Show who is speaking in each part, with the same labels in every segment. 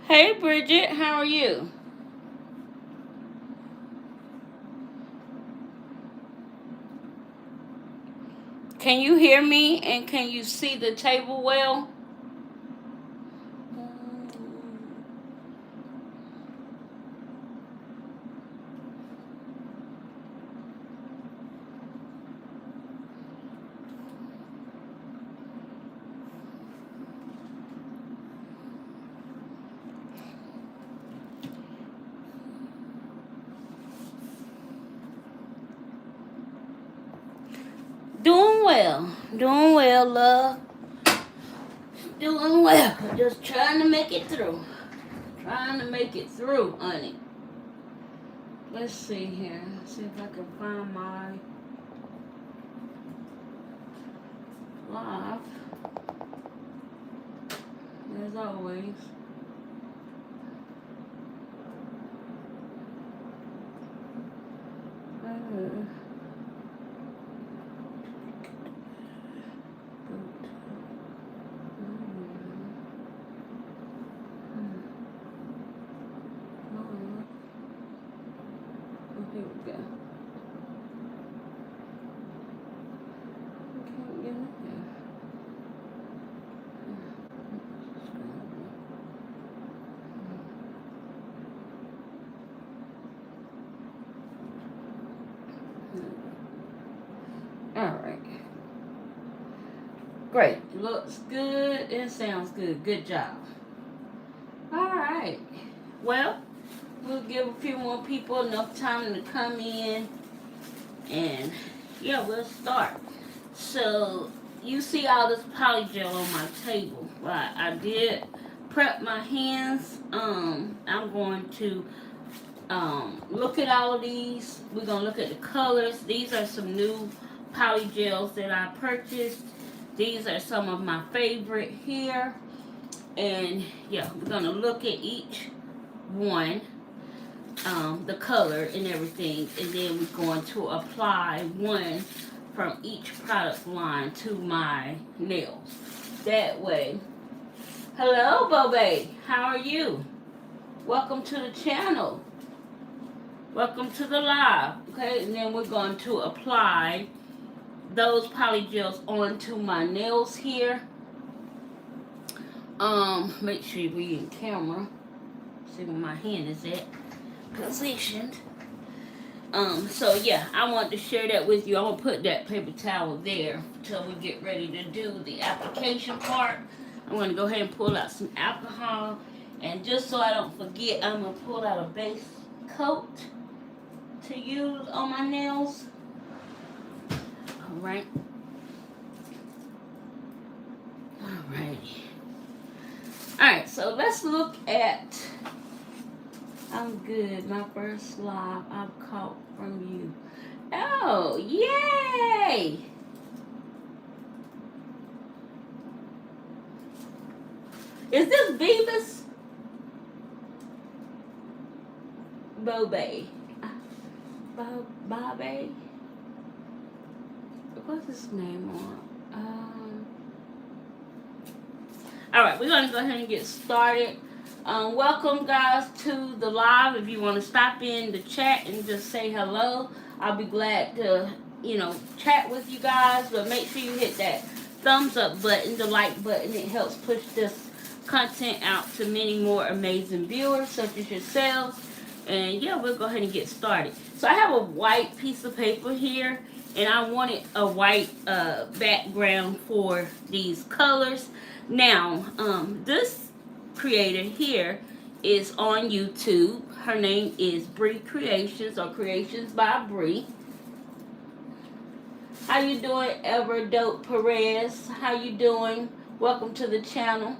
Speaker 1: Hey Bridget, how are you? Can you hear me and can you see the table well? Doing well, love. Doing well. Just trying to make it through. Trying to make it through, honey. Let's see here. See if I can find my live. As always. Here we go. Can't get in there. Alright. Great. Looks good and sounds good. Good job. Alright. Well, we'll give a few more people enough time to come in. And yeah, we'll start. So you see all this polygel on my table. Right. I did prep my hands. I'm going to look at all of these. We're going to look at the colors. These are some new polygels that I purchased. These are some of my favorite here. And yeah, we're going to look at each one, the color and everything. And then we're going to apply one from each product line to my nails. That way. Hello, Bobe. How are you? Welcome to the channel. Welcome to the live. Okay, and then we're going to apply those polygels onto my nails here. Make sure you be in camera. See where my hand is at. Positioned. So yeah, I want to share that with you. I'm gonna put that paper towel there until we get ready to do the application part. I'm gonna go ahead and pull out some alcohol, and just so I don't forget, I'm gonna pull out a base coat to use on my nails. Alright. Alright, so let's look at, I'm good, my first live I've caught from you. Oh, yay! Is this Beavis? Bobe. Bobe? What's his name on? Alright, we're going to go ahead and get started. Welcome, guys, to the live. If you want to stop in the chat and just say hello, I'll be glad to, chat with you guys. But make sure you hit that thumbs up button, the like button. It helps push this content out to many more amazing viewers, such as yourselves. And yeah, we'll go ahead and get started. So I have a white piece of paper here, and I wanted a white background for these colors. Now, this creator here is on YouTube. Her name is Bri Creations, or Creations by Bri. How you doing, Ever Dope Perez? How you doing? Welcome to the channel.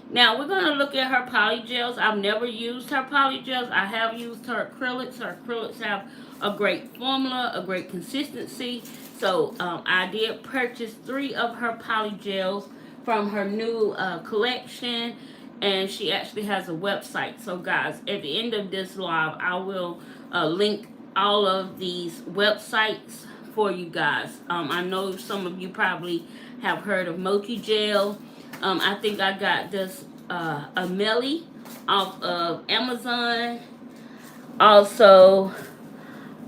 Speaker 1: Now, we're going to look at her polygels. I've never used her polygels. I have used her acrylics. Her acrylics have a great formula, a great consistency. So, I did purchase 3 of her polygels from her new collection, and she actually has a website. So guys, at the end of this live, I will link all of these websites for you guys. I know some of you probably have heard of Mochi Gel. I think I got this Ameily off of Amazon. Also,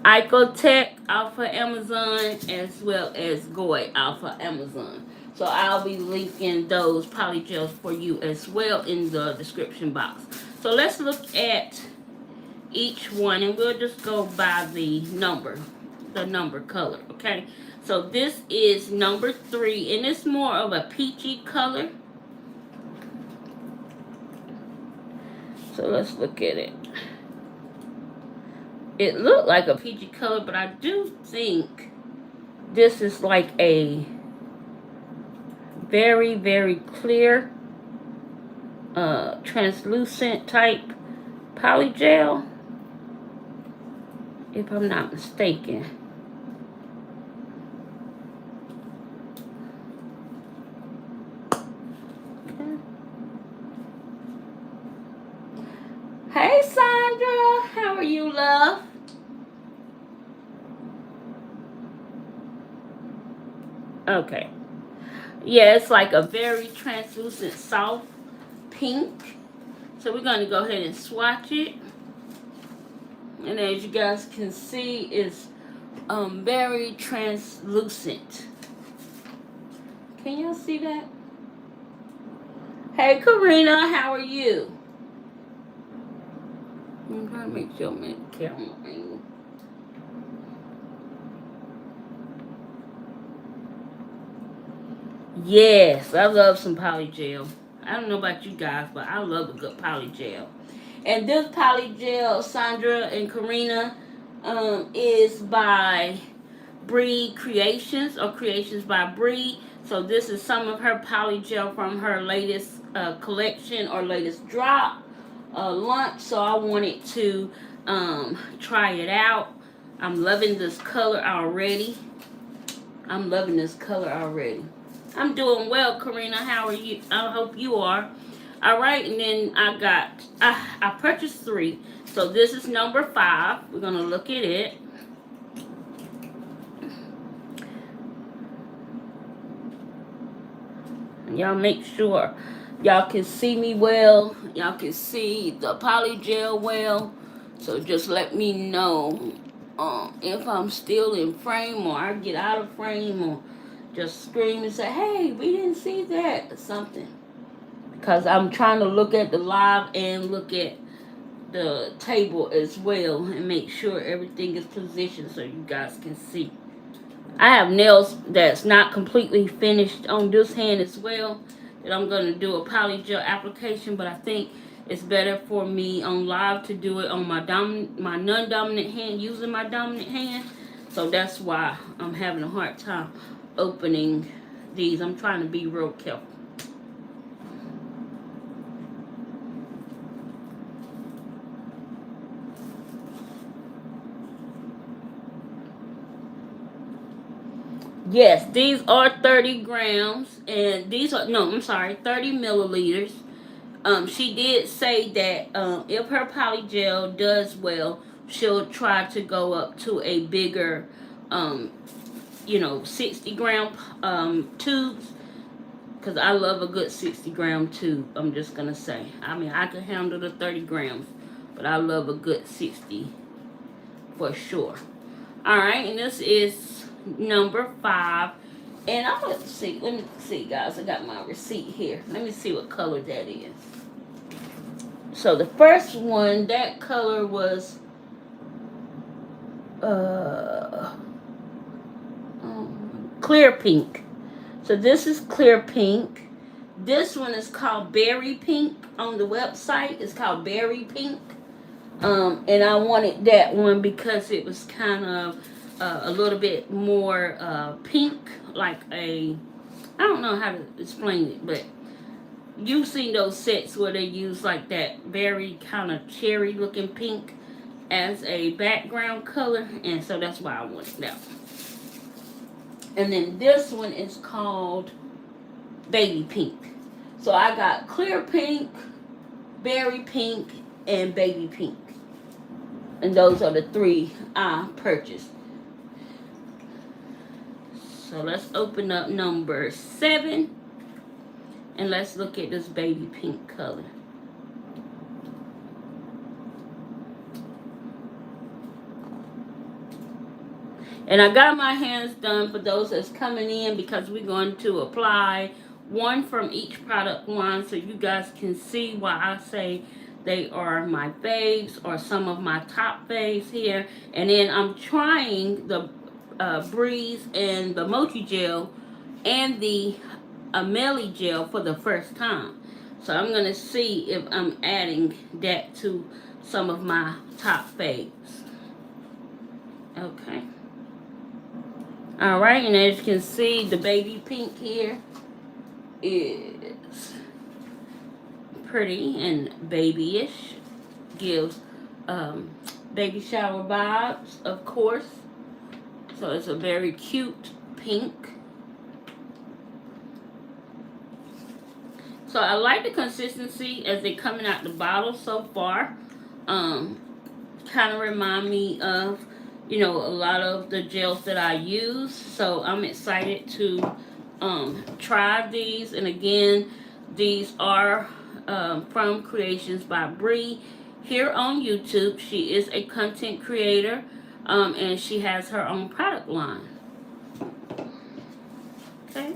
Speaker 1: IoTech off of Amazon, as well as Gaoy off of Amazon. So I'll be linking those polygels for you as well in the description box. So let's look at each one, and we'll just go by the number color, okay? So this is number 3, and it's more of a peachy color. So let's look at it. It looked like a peachy color, but I do think this is like a very, very clear, translucent type polygel, if I'm not mistaken. Hey Sandra, how are you, love? Okay. Yeah, it's like a very translucent, soft pink. So we're going to go ahead and swatch it. And as you guys can see, it's very translucent. Can y'all see that? Hey Karina, how are you? I'm trying to make sure I'm in the camera angle. Yes, I love some polygel. I don't know about you guys, but I love a good polygel. And this polygel, Sandra and Karina, is by Bri Creations, or Creations by Bri. So this is some of her polygel from her latest collection or latest drop launch. So I wanted to try it out. I'm loving this color already. I'm loving this color already. I'm doing well, Karina. How are you? I hope you are. All right, and then I purchased 3. So this is number 5. We're gonna look at it. Y'all make sure y'all can see me well. Y'all can see the polygel well. So just let me know if I'm still in frame, or I get out of frame, or just scream and say, hey, we didn't see that, or something. Because I'm trying to look at the live and look at the table as well, and make sure everything is positioned so you guys can see. I have nails that's not completely finished on this hand as well, that I'm going to do a polygel application, but I think it's better for me on live to do it on my non-dominant hand, using my dominant hand. So that's why I'm having a hard time opening these. I'm trying to be real careful. Yes, these are 30 grams, and these are, no, I'm sorry, 30 milliliters. She did say that if her polygel does well, she'll try to go up to a bigger, 60 gram tubes. Because I love a good 60 gram tube, I'm just going to say. I mean, I can handle the 30 grams, but I love a good 60 for sure. Alright, and this is number 5. And I'm going to see, let me see, guys. I got my receipt here. Let me see what color that is. So the first one, that color was clear pink. So this is clear pink. This one is called berry pink on the website. It's called berry pink. And I wanted that one because it was kind of a little bit more pink, like I don't know how to explain it, but you've seen those sets where they use like that very kind of cherry looking pink as a background color, and so that's why I wanted that one. And then this one is called baby pink. So I got clear pink, berry pink, and baby pink. And those are the 3 I purchased. So let's open up number 7. And let's look at this baby pink color. And I got my hands done for those that's coming in because we're going to apply one from each product line so you guys can see why I say they are my faves or some of my top faves here. And then I'm trying the Breeze and the Mochi Gel and the Ameily Gel for the first time. So I'm going to see if I'm adding that to some of my top faves. Okay. Alright, and as you can see, the baby pink here is pretty and babyish. Gives baby shower vibes, of course. So it's a very cute pink. So I like the consistency as they're coming out the bottle so far. Kind of remind me of, you know, a lot of the gels that I use. So I'm excited to try these. And again, these are from Creations by Bri here on YouTube. She is a content creator and she has her own product line. Okay.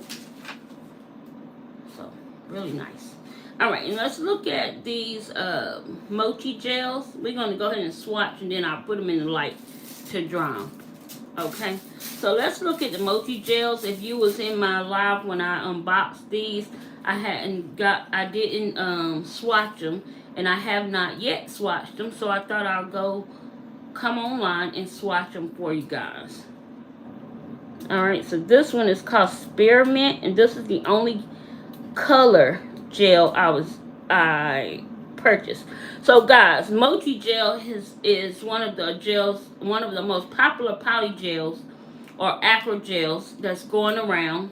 Speaker 1: So, really nice. Alright, and let's look at these mochi gels. We're going to go ahead and swatch and then I'll put them in the light to dry them. Okay, so let's look at the mochi gels. If you was in my live when I unboxed these, I didn't swatch them, and I have not yet swatched them, so I thought I'll come online and swatch them for you guys. Alright, so this one is called Spearmint, and this is the only color gel I purchased. So guys, Mochi Gel is one of the most popular polygels or acrogels that's going around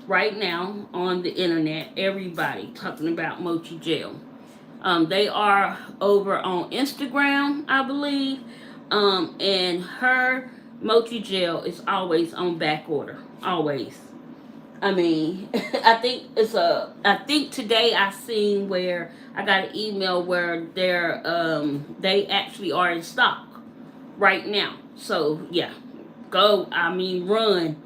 Speaker 1: right now on the internet. Everybody talking about Mochi Gel. They are over on Instagram, I believe. And her Mochi Gel is always on back order. Always. I mean, I think today I seen where I got an email where they actually are in stock right now. So yeah, run,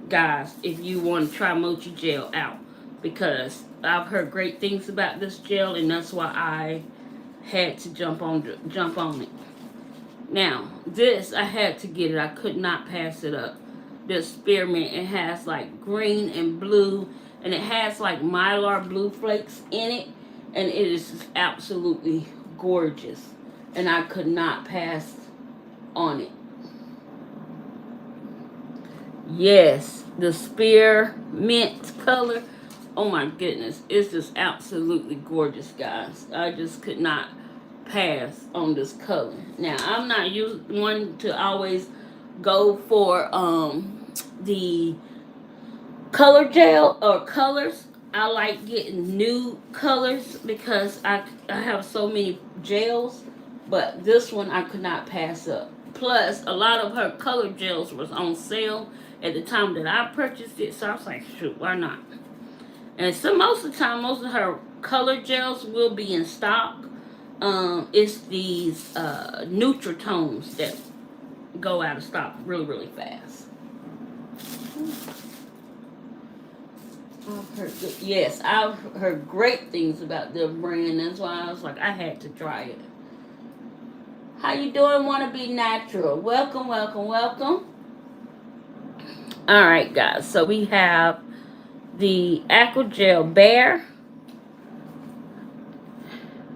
Speaker 1: guys, if you want to try Mochi Gel out, because I've heard great things about this gel, and that's why I had to jump on it. Now, this I had to get it. I could not pass it up. This Spearmint, it has like green and blue, and it has like mylar blue flakes in it, and it is just absolutely gorgeous, and I could not pass on it. Yes, the Spearmint color, oh my goodness, it's just absolutely gorgeous, guys. I just could not pass on this color. Now, I'm not one to always go for the color gel or colors. I like getting new colors because I have so many gels, but this one I could not pass up. Plus, a lot of her color gels was on sale at the time that I purchased it, so I was like, shoot, why not? And so most of the time, most of her color gels will be in stock. It's these Neutrotones that go out of stock really, really fast. I've heard great things about their brand. That's why I was like, I had to try it. How you doing? Want to be natural? Welcome, welcome, welcome. All right, guys. So we have the Acrogel Bear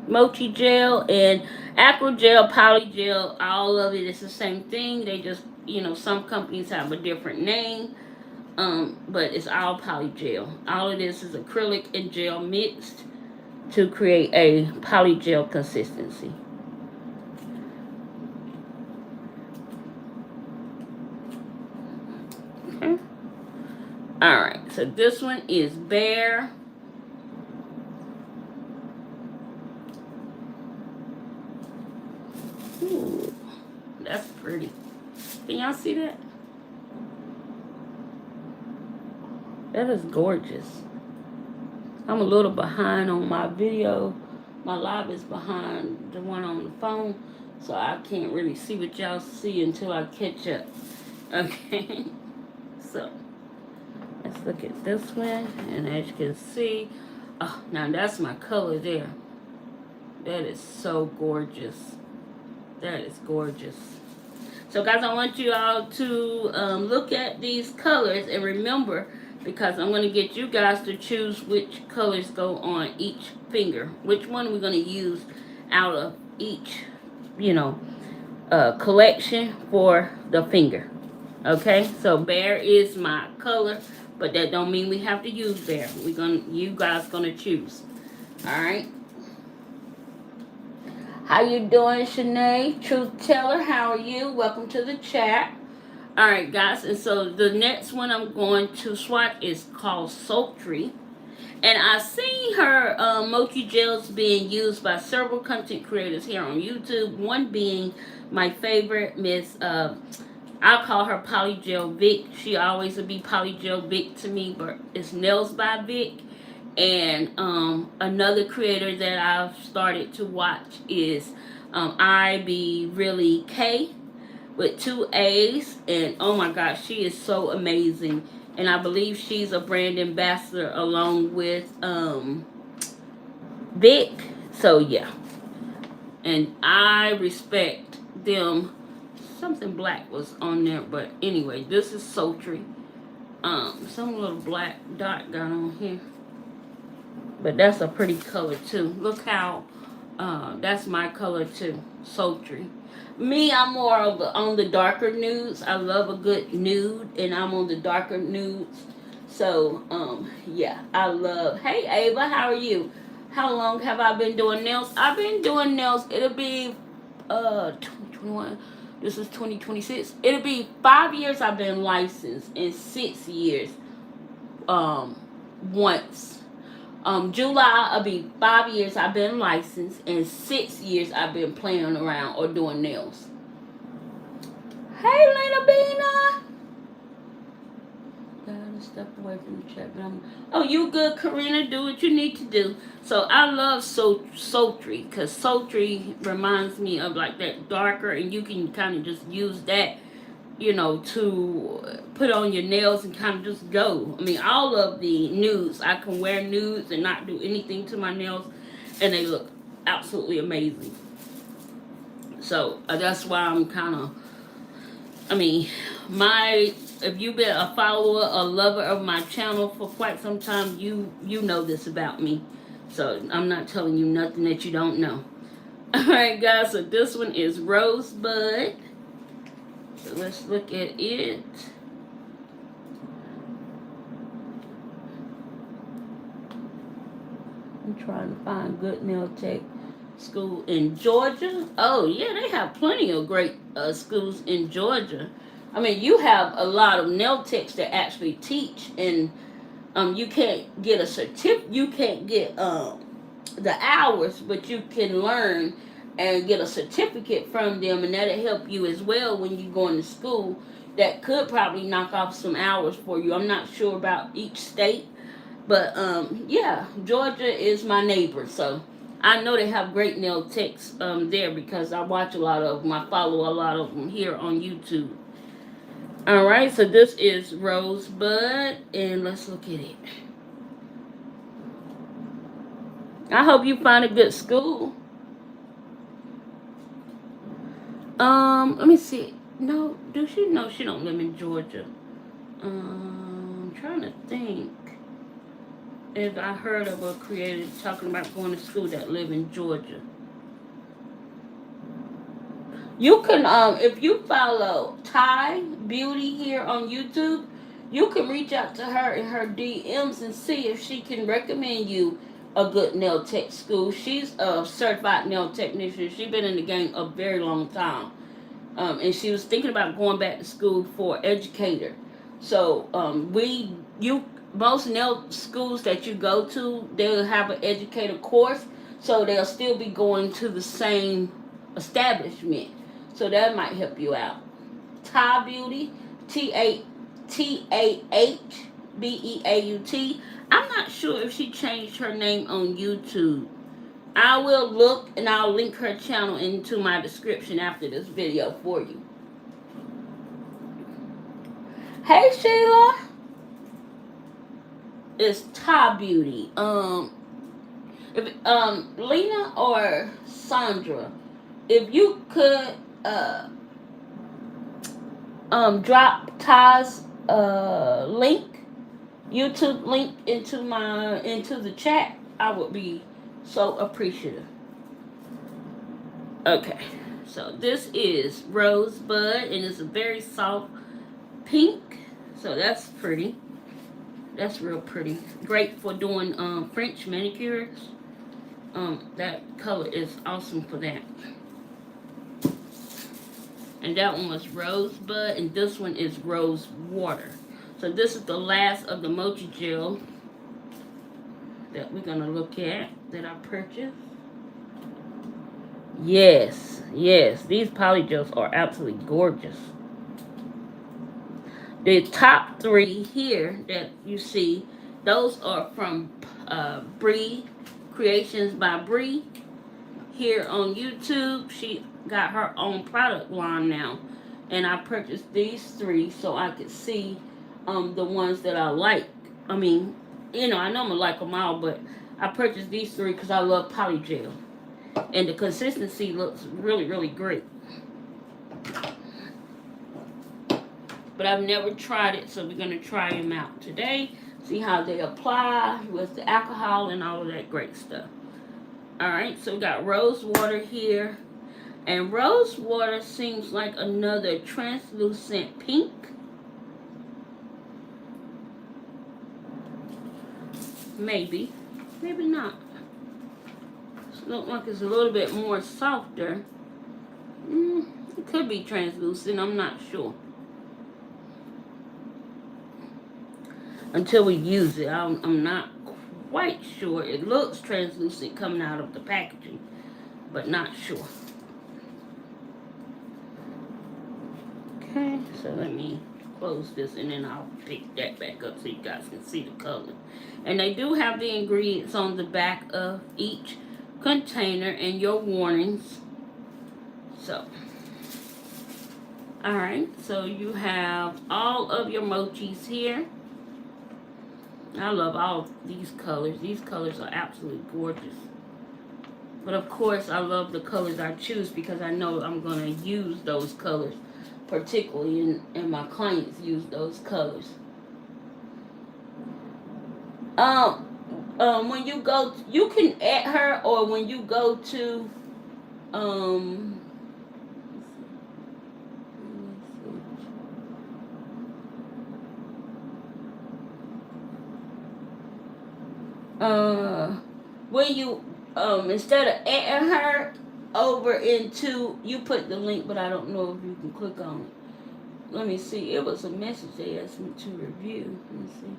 Speaker 1: Mochi Gel and Acrogel, Polygel. All of it is the same thing. They just, some companies have a different name. But it's all polygel. All of this is acrylic and gel mixed to create a polygel consistency. Okay. Alright, so this one is Bear. Ooh, that's pretty. Can y'all see that? That is gorgeous. I'm a little behind on my video. My live is behind the one on the phone, so I can't really see what y'all see until I catch up. Okay. So let's look at this one, and as you can see, oh, now that's my color there. That is so gorgeous. That is gorgeous. So guys, I want you all to look at these colors and remember, because I'm going to get you guys to choose which colors go on each finger. Which one we're going to use out of each, you know, collection for the finger. Okay, so bear is my color, but that don't mean we have to use bear. You guys gonna choose. All right. How you doing, Shanae? Truth Teller, how are you? Welcome to the chat. All right, guys, and so the next one I'm going to swatch is called Sultry. And I've seen her Mochi Gels being used by several content creators here on YouTube. One being my favorite, Miss, I'll call her Polygel Vic. She always will be Polygel Vic to me, but it's Nails by Vic. And another creator that I've started to watch is I Be Really K with 2 A's. And oh my gosh, she is so amazing. And I believe she's a brand ambassador along with Vic. So yeah. And I respect them. Something black was on there, but anyway, this is sultry. Some little black dot got on here, but that's a pretty color too. Look how that's my color too, sultry. Me, I'm more of on the darker nudes. I love a good nude, and I'm on the darker nudes. So yeah, I love. Hey Ava, how are you? How long have I been doing nails? I've been doing nails. It'll be 2021. This is 2026. It'll be 5 years I've been licensed, and 6 years once. July will be 5 years I've been licensed, and 6 years I've been playing around or doing nails. Hey, Lena Bina. Gotta step away from the chat. But oh, you good, Karina? Do what you need to do. So I love sultry, because sultry reminds me of like that darker, and you can kind of just use that, you know, to put on your nails and kind of just go. I mean, all of the nudes, I can wear nudes and not do anything to my nails, and they look absolutely amazing. So that's why I'm kind of, I mean, if you've been a follower, a lover of my channel for quite some time, you know this about me. So I'm not telling you nothing that you don't know. Alright guys, so this one is Rosebud. So let's look at it. I'm trying to find good nail tech school in Georgia. Oh yeah, they have plenty of great schools in Georgia. I mean, you have a lot of nail techs that actually teach, and you can't get a certificate. You can't get the hours, but you can learn and get a certificate from them, and that'll help you as well when you go into school. That could probably knock off some hours for you. I'm not sure about each state, but yeah, Georgia is my neighbor, so I know they have great nail techs there, because I watch a lot of them. I follow a lot of them here on YouTube. Alright, so this is Rosebud, and let's look at it. I hope you find a good school. Let me see. No, do she? No, she don't live in Georgia. I'm trying to think if I heard of a creator talking about going to school that live in Georgia. You can, if you follow Thai Beauty here on YouTube, you can reach out to her in her DMs and see if she can recommend you a good nail tech school. She's a certified nail technician. She's been in the game a very long time. And she was thinking about going back to school for educator. So, most nail schools that you go to, they'll have an educator course. So they'll still be going to the same establishment. So that might help you out. Thai Beauty, Taahbeauty. I'm not sure if she changed her name on YouTube. I will look, and I'll link her channel into my description after this video for you. Hey Sheila. It's Ty Beauty. If Lena or Sandra, if you could drop Ty's link, YouTube link into the chat, I would be so appreciative. Okay, so this is Rosebud, and it's a very soft pink. So that's pretty. That's real pretty. Great for doing French manicures. That color is awesome for that. And that one was Rosebud, and this one is Rose Water. So this is the last of the Mochi Gel that we're gonna look at that I purchased. Yes, yes, these polygels are absolutely gorgeous. The top three here that you see, those are from Bri Creations by Bri. Here on YouTube, she got her own product line now, and I purchased these three so I could see the ones that I like. I mean, you know, I know I'm gonna like them all, but I purchased these three because I love polygel, and the consistency looks really, really great. But I've never tried it, so we're gonna try them out today. See how they apply with the alcohol and all of that great stuff. Alright, so we got Rose Water here. And Rose Water seems like another translucent pink. Maybe. Maybe not. It looks like it's a little bit more softer. It could be translucent, I'm not sure. Until we use it, I'm not quite sure. It looks translucent coming out of the packaging, but not sure. Okay, so let me close this and then I'll pick that back up so you guys can see the color. And they do have the ingredients on the back of each container and your warnings. So, alright, so you have all of your mochis here. I love all these colors. These colors are absolutely gorgeous. But of course, I love the colors I choose because I know I'm going to use those colors. Particularly, and my clients use those colors. When you go, you can add her, or when you go to, when you, instead of adding her over into, you put the link, but I don't know if you can click on it. Let me see. It was a message they asked me to review. Let me see.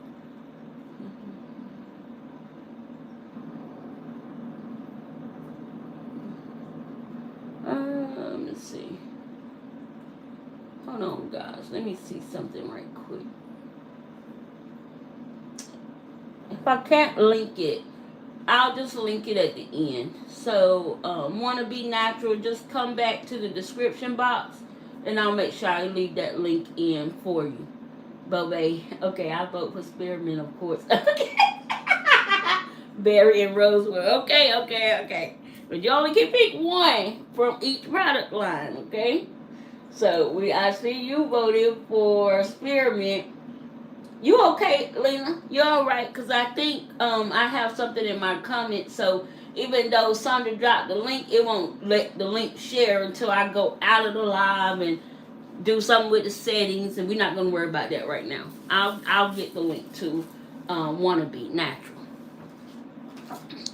Speaker 1: Let me see. Hold on, guys. Let me see something right quick. If I can't link it, I'll just link it at the end. So, want to be natural, just come back to the description box, and I'll make sure I leave that link in for you. Bobby, okay, I vote for Spearmint, of course. Berry and Rosewood. Okay. But you only can pick one from each product line, okay? So, I see you voted for Spearmint. You okay, Lena? You alright? Because I think I have something in my comments. So even though Sandra dropped the link, it won't let the link share until I go out of the live and do something with the settings. And we're not going to worry about that right now. I'll get the link to Wannabe Natural.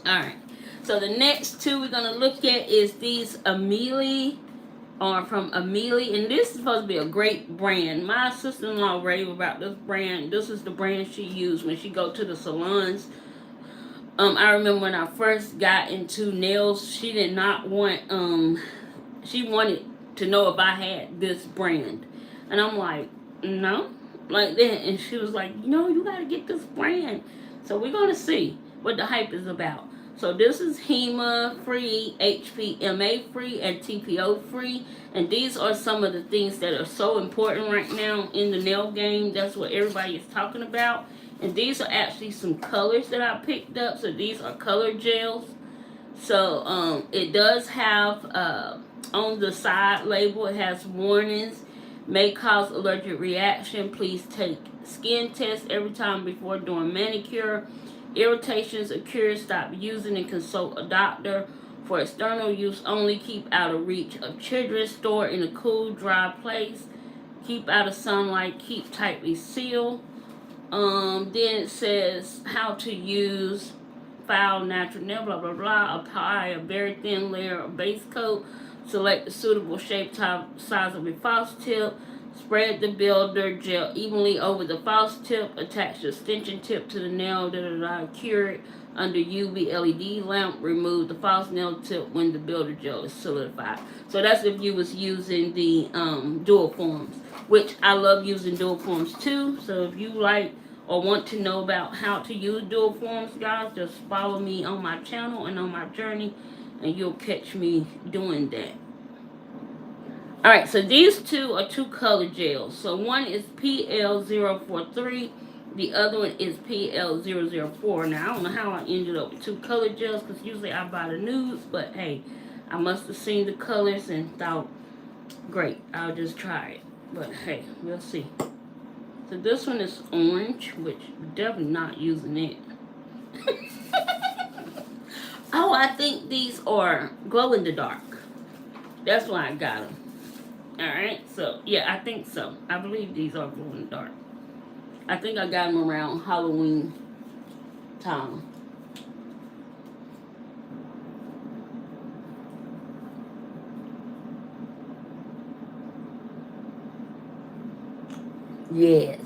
Speaker 1: Alright. So the next two we're going to look at is these Ameily, or from Ameily, and this is supposed to be a great brand. My sister-in-law rave about this brand. This is the brand she used when she go to the salons. I remember when I first got into nails, she did not want, she wanted to know if I had this brand. And I'm like, no, like that. And she was like, no, you got to get this brand. So we're going to see what the hype is about. So this is HEMA free, HPMA free, and TPO free. And these are some of the things that are so important right now in the nail game. That's what everybody is talking about. And these are actually some colors that I picked up. So these are color gels. So it does have on the side label, it has warnings. May cause allergic reaction. Please take skin test every time before doing manicure. Irritations occur, stop using and consult a doctor. For external use only, keep out of reach of children. Store in a cool, dry place. Keep out of sunlight. Keep tightly sealed. Then it says how to use foul natural nail, blah blah blah. Apply a very thin layer of base coat. Select the suitable shape, type, size of your false tip. Spread the builder gel evenly over the false tip. Attach the extension tip to the nail. Cure it under UV LED lamp. Remove the false nail tip when the builder gel is solidified. So that's if you was using the dual forms, which I love using dual forms too. So if you like or want to know about how to use dual forms, guys, just follow me on my channel and on my journey, and you'll catch me doing that. Alright, so these two are two color gels. So one is PL043, the other one is PL004. Now, I don't know how I ended up with two color gels, because usually I buy the nudes, but hey, I must have seen the colors and thought, great, I'll just try it. But hey, we'll see. So this one is orange, which definitely not using it. Oh, I think these are glow in the dark. That's why I got them. Alright, so yeah, I think so. I believe these are glow in the dark. I think I got them around Halloween time. Yes.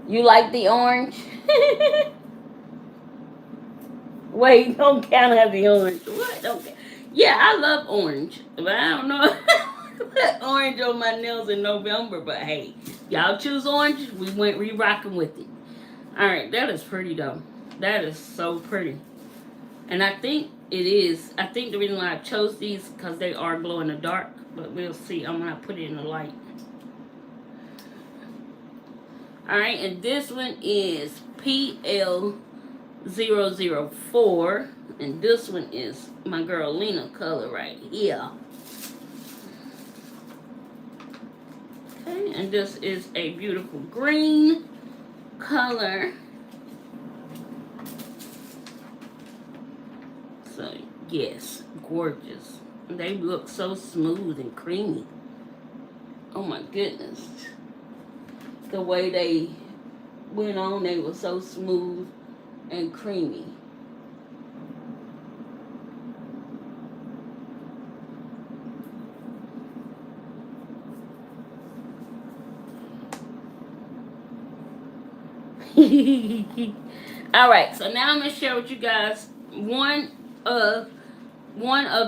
Speaker 1: You like the orange? Wait, don't count as the orange. What? Don't count. Yeah, I love orange, but I don't know. Put orange on my nails in November, but hey, y'all choose orange. We rocking with it. All right, that is pretty though. That is so pretty, and I think it is. I think the reason why I chose these because they are glow in the dark, but we'll see. I'm gonna put it in the light. All right, and this one is PL004, and this one is my girl Lena color right here. Okay, and this is a beautiful green color. So yes, gorgeous. They look so smooth and creamy. Oh my goodness. The way they went on, they were so smooth and creamy. All right, so now I'm gonna share with you guys one of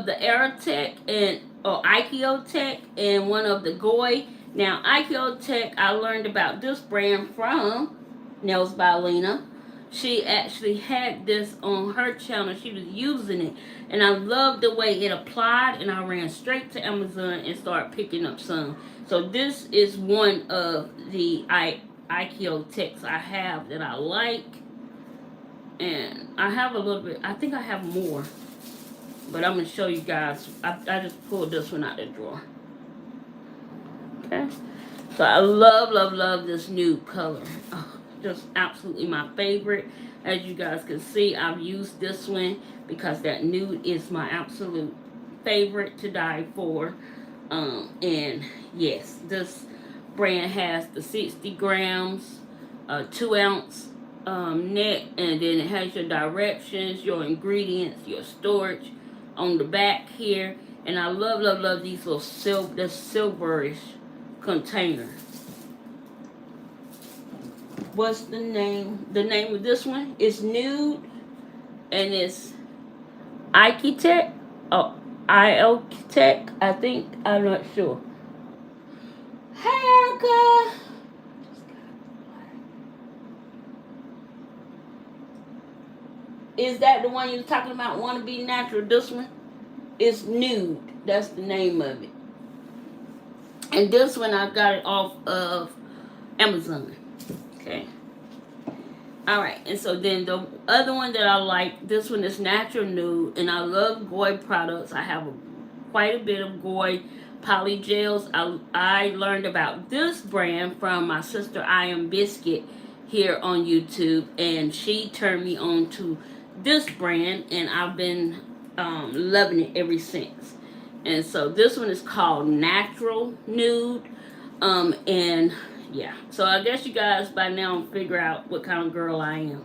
Speaker 1: the IoTech and IoTech and one of the Gaoy. Now IoTech, I learned about this brand from Nails by Lena. She actually had this on her channel. She was using it, and I loved the way it applied, and I ran straight to Amazon and started picking up some. So this is one of the IoTechs I have that I like, and I have a little bit. I think I have more, but I'm gonna show you guys. I just pulled this one out the drawer. Okay, so I love this new color. Oh, just absolutely my favorite. As you guys can see, I've used this one because that nude is my absolute favorite to die for. And yes, this brand has the 60 grams, 2 ounce net, and then it has your directions, your ingredients, your storage on the back here. And I love these little silverish container. What's the name? The name of this one is Nude, and it's IoTech. Oh, IoTech, I think. I'm not sure. Hey, Erica. Is that the one you're talking about? Wanna Be Natural? This one is Nude. That's the name of it. And this one I got it off of Amazon. Okay. Alright, and so then the other one that I like, this one is Natural Nude, and I love Gaoy products. I have quite a bit of Gaoy polygels. I learned about this brand from my sister I Am Biscuit here on YouTube, and she turned me on to this brand, and I've been loving it ever since. And so this one is called Natural Nude, and yeah, so I guess you guys by now figure out what kind of girl I am.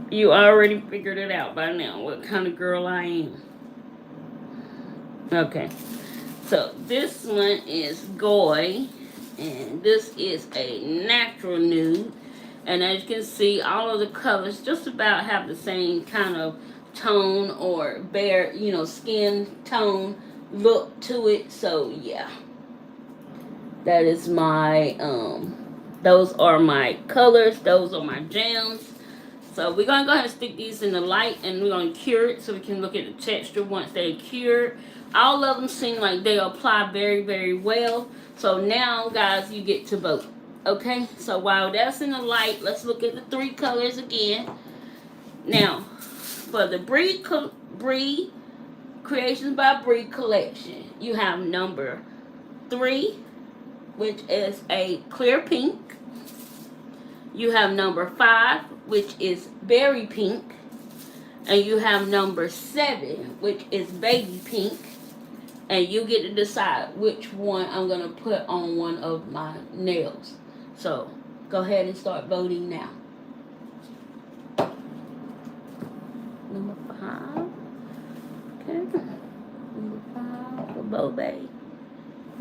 Speaker 1: You already figured it out by now, what kind of girl I am. Okay, so this one is Gaoy, and this is a natural nude. And as you can see, all of the colors just about have the same kind of tone or bare, you know, skin tone look to it. So yeah, that is my those are my colors, those are my jams. So we're gonna go ahead and stick these in the light, and we're gonna cure it so we can look at the texture once they're cured. All of them seem like they apply very, very well. So now guys, you get to vote. Okay, so while that's in the light, let's look at the three colors again. Now, for the Bri Creations by Bri collection, you have number 3, which is a clear pink. You have number 5, which is berry pink. And you have number 7, which is baby pink. And you get to decide which one I'm going to put on one of my nails. So, go ahead and start voting now. Number 5. Okay. Number 5 for Bobe.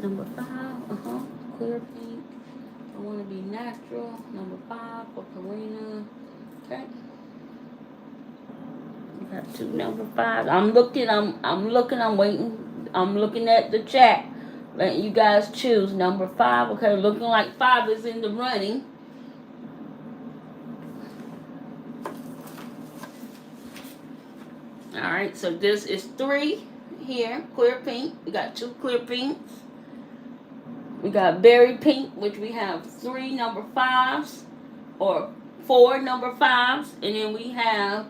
Speaker 1: Number 5, clear pink. I want to be natural. Number 5 for Karina. Okay. You got 2 number 5s. I'm looking, I'm waiting. I'm looking at the chat. Let you guys choose number 5. Okay, looking like 5 is in the running. Alright, so this is 3 here, clear pink. We got 2 clear pinks. We got berry pink, which we have 3 number 5s, or 4 number 5s, and then we have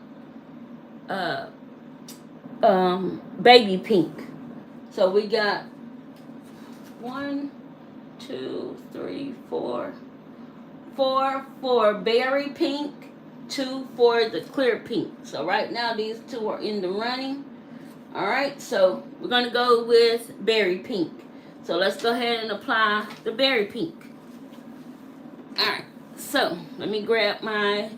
Speaker 1: baby pink. So we got 1, 2, 3, 4. 4 for berry pink, 2 for the clear pink. So right now these 2 are in the running. Alright, so we're going to go with berry pink. So let's go ahead and apply the berry pink. Alright, so let me grab my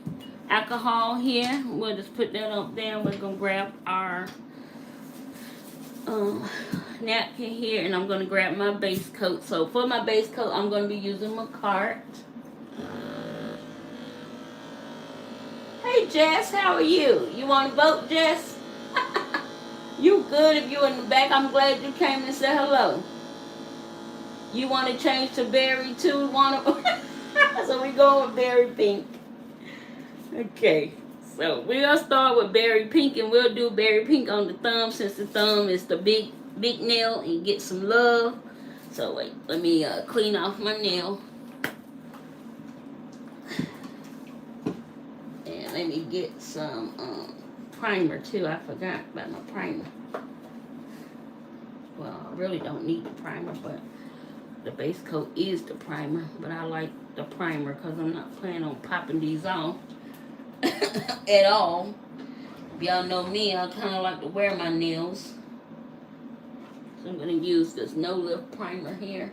Speaker 1: alcohol here. We'll just put that up there. We're going to grab our napkin here, and I'm going to grab my base coat. So for my base coat, I'm going to be using my cart. Hey Jess, how are you? You want to vote, Jess? You good if you're in the back. I'm glad you came and said hello. You want to change to berry too? So we go with berry pink. Okay. So we're going to start with berry pink, and we'll do berry pink on the thumb since the thumb is the big nail and get some love. So wait, let me clean off my nail. And let me get some primer too. I forgot about my primer. Well, I really don't need the primer, but the base coat is the primer. But I like the primer because I'm not planning on popping these off. At all. Y'all know me, I kind of like to wear my nails. So I'm going to use this no lift primer here.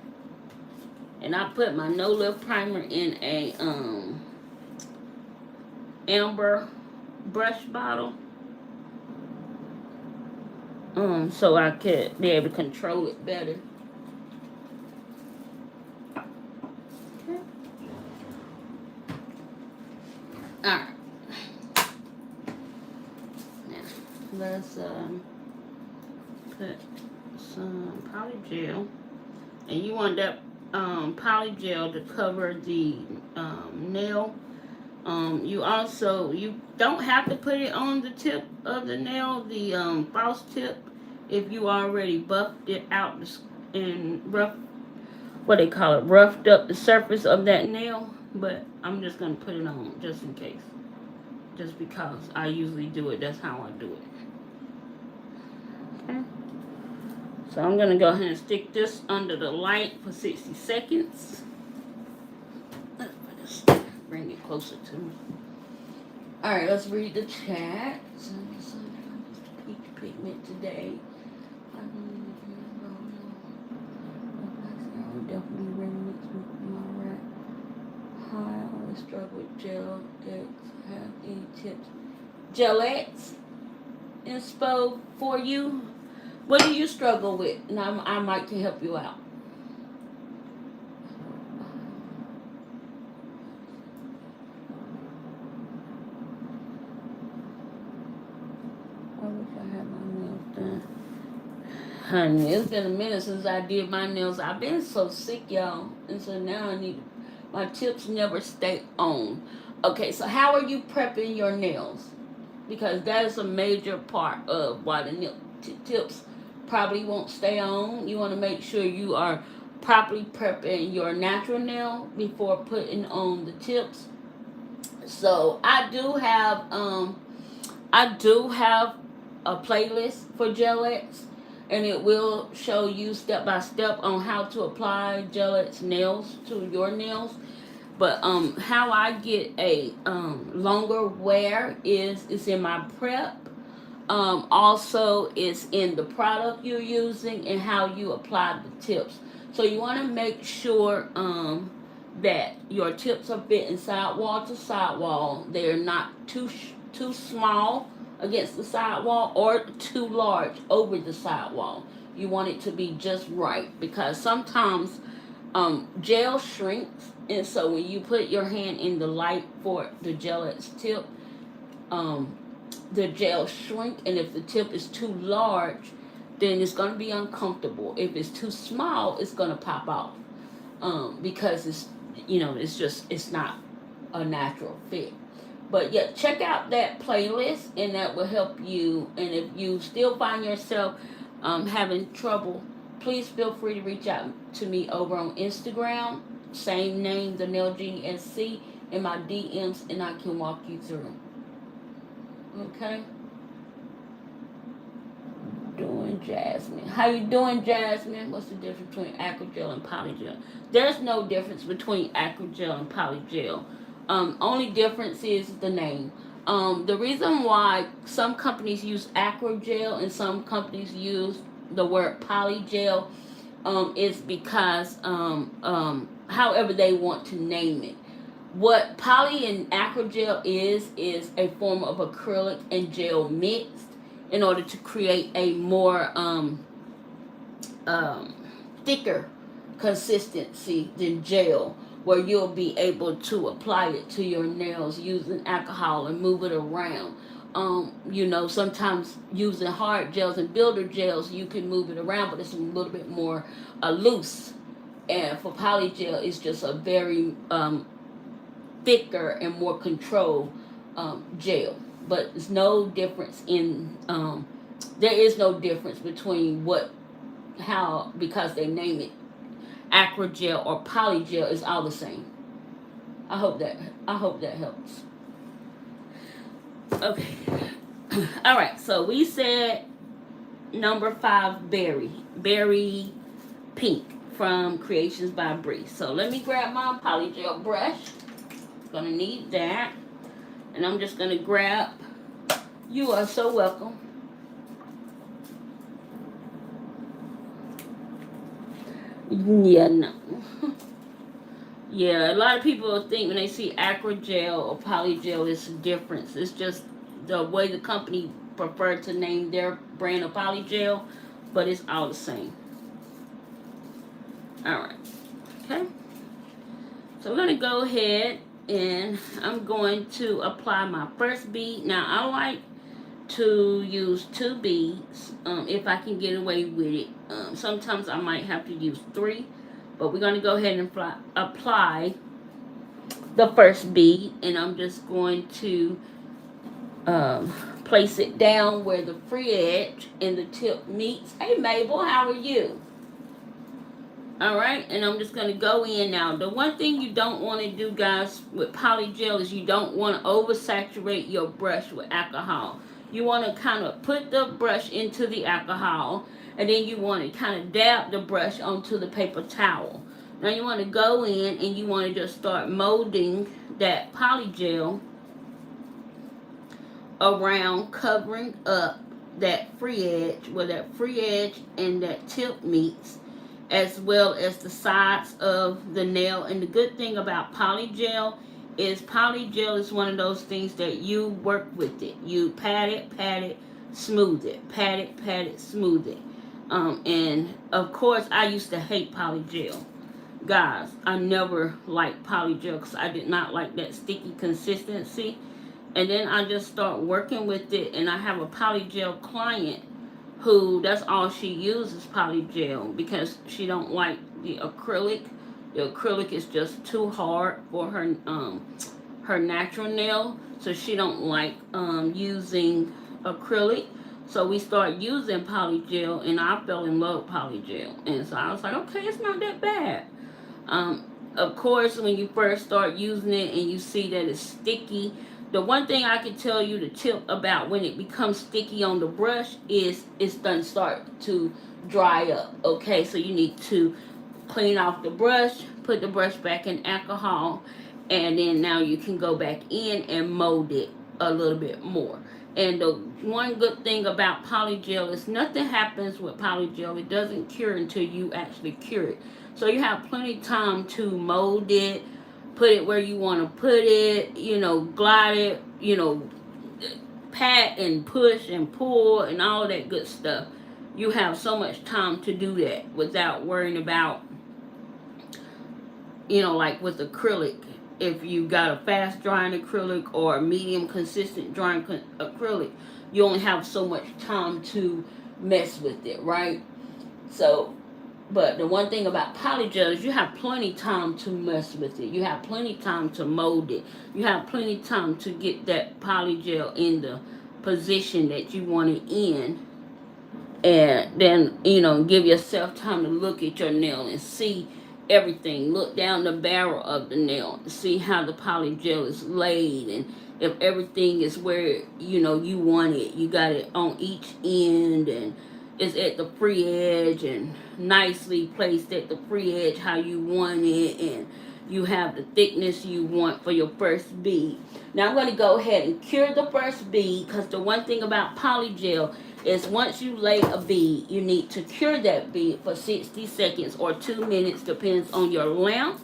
Speaker 1: And I put my no lift primer in a amber brush bottle. So I could be able to control it better. Okay. Alright. Let's put some polygel, and you want that polygel to cover the nail. You don't have to put it on the tip of the nail, the false tip, if you already buffed it out and roughed up the surface of that nail. But I'm just gonna put it on just in case, just because I usually do it. That's how I do it. Okay. So I'm gonna go ahead and stick this under the light for 60 seconds. Let's bring it closer to me. Alright, let's read the chat. Peak pigment today. Definitely remix with my rat. Hi, I always struggle with gel X. Have any tips? Gel X inspo for you? What do you struggle with? And I might can help you out. I wish I had my nails done. Honey, it's been a minute since I did my nails. I've been so sick, y'all. And so now my tips never stay on. Okay, so how are you prepping your nails? Because that is a major part of why the tips probably won't stay on. You want to make sure you are properly prepping your natural nail before putting on the tips. So I do have a playlist for Gel X, and it will show you step by step on how to apply Gel X nails to your nails. But how I get a longer wear is in my prep. Also, it's in the product you're using and how you apply the tips. So you want to make sure that your tips are fitting sidewall to sidewall. They're not too small against the sidewall or too large over the sidewall. You want it to be just right, because sometimes gel shrinks, and so when you put your hand in the light for the Gel X tip, the gel shrink, and if the tip is too large, then it's going to be uncomfortable. If it's too small, it's going to pop off, because it's not a natural fit. But yeah, check out that playlist, and that will help you. And if you still find yourself having trouble, please feel free to reach out to me over on Instagram. Same name, the Nail Genie SC, in my DMs, and I can walk you through. Okay? Doing Jasmine. How you doing, Jasmine? What's the difference between acrygel and polygel? There's no difference between acrygel and polygel. Only difference is the name. The reason why some companies use acrygel and some companies use the word polygel is because however they want to name it. What poly and acrygel is a form of acrylic and gel mixed in order to create a more thicker consistency than gel, where you'll be able to apply it to your nails using alcohol and move it around. Sometimes using hard gels and builder gels, you can move it around, but it's a little bit more loose. And for polygel, it's just a very thicker and more controlled gel. But there's no difference there is no difference between because they name it acrygel or polygel. Is all the same. I hope that helps. Okay. All right. So we said number 5, berry pink from Creations by Bri. So let me grab my polygel brush. Gonna need that, and I'm just gonna grab. You are so welcome. Yeah, no. Yeah, a lot of people think when they see acrygel or polygel, it's a difference. It's just the way the company preferred to name their brand of polygel, but it's all the same. Alright. Okay. So we're going to go ahead and I'm going to apply my first bead. Now, I like to use 2 beads if I can get away with it. Sometimes I might have to use 3, but we're going to go ahead and apply the first bead, and I'm just going to place it down where the free edge and the tip meets. Hey Mabel, how are you? Alright, and I'm just going to go in now. The one thing you don't want to do, guys, with polygel is you don't want to oversaturate your brush with alcohol. You want to kind of put the brush into the alcohol, and then you want to kind of dab the brush onto the paper towel. Now you want to go in and you want to just start molding that polygel around, covering up that free edge, where that free edge and that tip meets, as well as the sides of the nail. And the good thing about polygel is one of those things that you work with it. You pat it, smooth it, pat it, smooth it. And of course, I used to hate polygel. Guys, I never liked polygel because I did not like that sticky consistency. And then I just start working with it, and I have a polygel client who, that's all she uses, polygel, because she don't like the acrylic. The acrylic is just too hard for her natural nail, so she don't like using acrylic. So we start using polygel, and I fell in love with polygel, and so I was like, okay, it's not that bad. Of course, when you first start using it and you see that it's sticky, the one thing I can tell you, the tip about when it becomes sticky on the brush, is it's done start to dry up. Okay, so you need to clean off the brush, put the brush back in alcohol, and then now you can go back in and mold it a little bit more. And the one good thing about polygel is nothing happens with polygel. It doesn't cure until you actually cure it. So you have plenty of time to mold it, put it where you want to put it, glide it, pat and push and pull and all that good stuff. You have so much time to do that without worrying about, like with acrylic. If you got a fast drying acrylic or a medium consistent drying acrylic, you only have so much time to mess with it, right? So, but the one thing about polygel is you have plenty time to mess with it. You have plenty time to mold it. You have plenty time to get that polygel in the position that you want it in. And then, give yourself time to look at your nail and see everything. Look down the barrel of the nail. See how the polygel is laid, and if everything is where, you want it. You got it on each end, and it's at the free edge and nicely placed at the free edge how you want it, and you have the thickness you want for your first bead. Now I'm going to go ahead and cure the first bead, because the one thing about polygel is once you lay a bead, you need to cure that bead for 60 seconds or 2 minutes, depends on your lamp,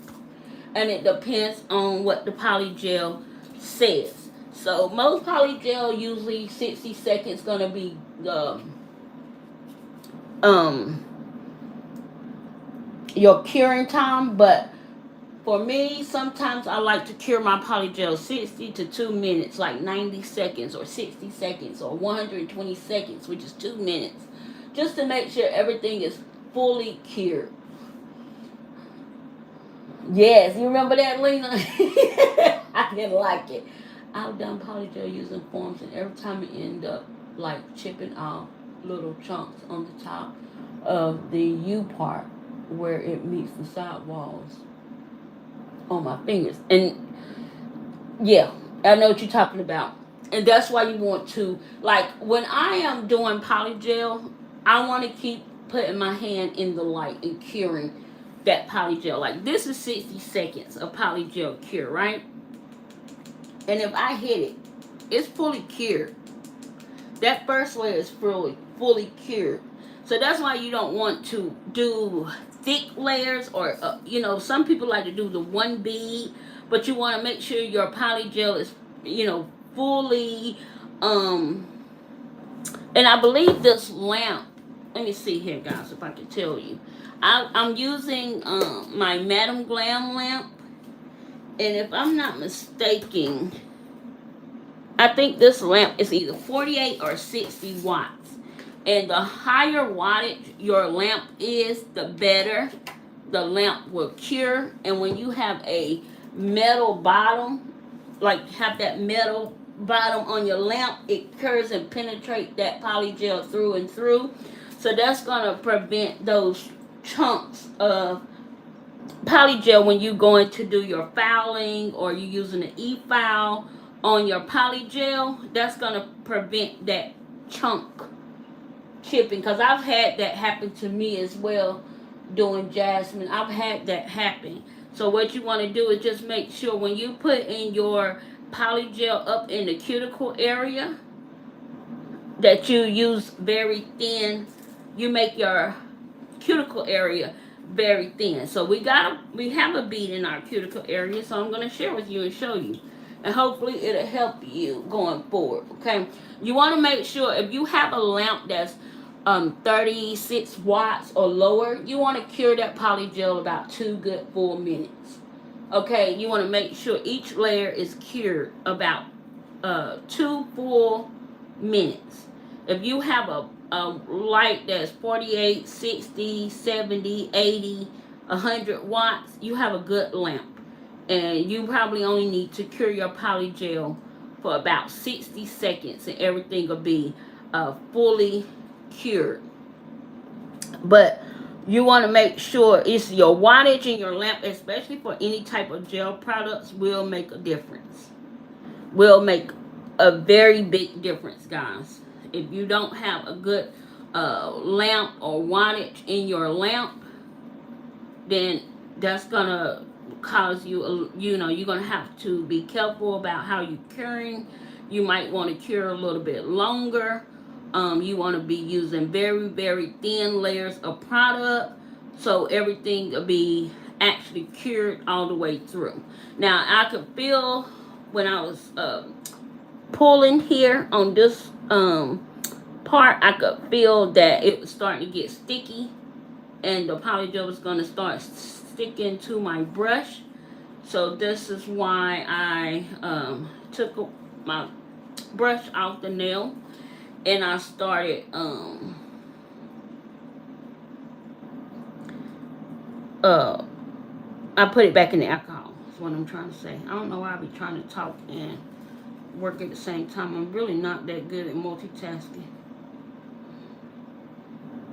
Speaker 1: and it depends on what the polygel says. So most polygel, usually 60 seconds going to be your curing time. But for me, sometimes I like to cure my polygel 60 to 2 minutes, like 90 seconds or 60 seconds or 120 seconds, which is 2 minutes, just to make sure everything is fully cured. Yes, you remember that, Lena? I didn't like it. I've done polygel using forms, and every time it end up like chipping off little chunks on the top of the U part where it meets the side walls on my fingers. And yeah, I know what you're talking about. And that's why you want to, like, when I am doing polygel, I want to keep putting my hand in the light and curing that polygel. Like, this is 60 seconds of polygel cure, right? And if I hit it, it's fully cured. That first layer is fully cured. So that's why you don't want to do thick layers, or some people like to do the one bead, but you want to make sure your polygel is fully and I believe this lamp, let me see here, guys, if I can tell you, I'm using my Madam Glam lamp, and if I'm not mistaken, I think this lamp is either 48 or 60 watts. And the higher wattage your lamp is, the better the lamp will cure. And when you have a metal bottom, like have that metal bottom on your lamp, it curves and penetrates that polygel through and through. So that's gonna prevent those chunks of polygel when you going to do your fouling or you using an e-file on your polygel. That's gonna prevent that chunk chipping, because I've had that happen to me as well doing jasmine. I've had that happen. So what you want to do is just make sure when you put in your polygel up in the cuticle area that you use very thin. You make your cuticle area very thin. So we have a bead in our cuticle area, so I'm going to share with you and show you, and hopefully it'll help you going forward. Okay, you want to make sure if you have a lamp that's 36 watts or lower, you want to cure that polygel about 2 good full minutes. Okay, you want to make sure each layer is cured about 2 full minutes. If you have a light that's 48, 60, 70, 80, 100 watts, you have a good lamp. And you probably only need to cure your polygel for about 60 seconds and everything will be fully cured. But you want to make sure it's your wattage in your lamp, especially for any type of gel products, will make a difference. Will make a very big difference, guys. If you don't have a good lamp or wattage in your lamp, then that's gonna cause you, you're gonna have to be careful about how you're curing. You might want to cure a little bit longer. You want to be using very, very thin layers of product so everything will be actually cured all the way through. Now, I could feel when I was pulling here on this part, I could feel that it was starting to get sticky and the polygel was going to start sticking to my brush. So this is why I took my brush off the nail and I started I put it back in the alcohol. That's what I'm trying to say. I don't know why I be trying to talk and work at the same time. I'm really not that good at multitasking.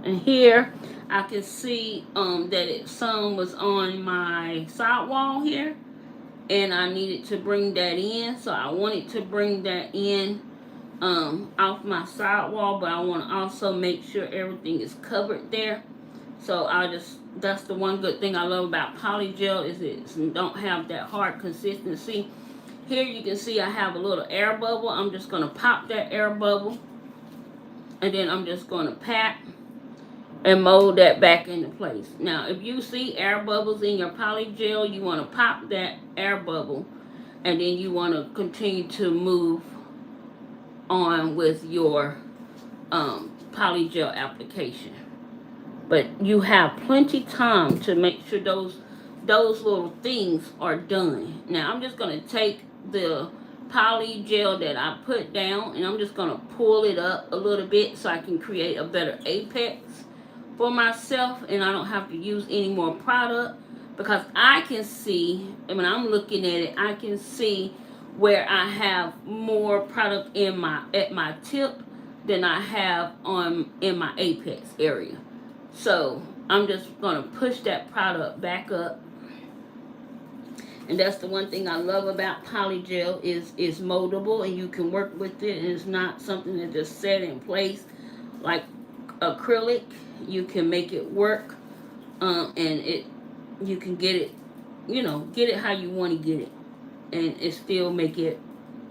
Speaker 1: And here I can see that some was on my sidewall here, and I needed to bring that in. So I wanted to bring that in off my sidewall, but I want to also make sure everything is covered there. So that's the one good thing I love about polygel, is it don't have that hard consistency. Here you can see I have a little air bubble. I'm just going to pop that air bubble, and then I'm just going to pat and mold that back into place. Now, if you see air bubbles in your polygel, you want to pop that air bubble, and then you want to continue to move on with your polygel application. But you have plenty time to make sure those little things are done. Now, I'm just going to take the polygel that I put down, and I'm just going to pull it up a little bit so I can create a better apex for myself, and I don't have to use any more product, because I can see, and when I'm looking at it, I can see where I have more product at my tip than I have in my apex area. So I'm just going to push that product back up. And that's the one thing I love about polygel, is it's moldable and you can work with it, and it's not something that just set in place like acrylic. You can make it work, and you can get it, get it how you want to get it, and it still make it,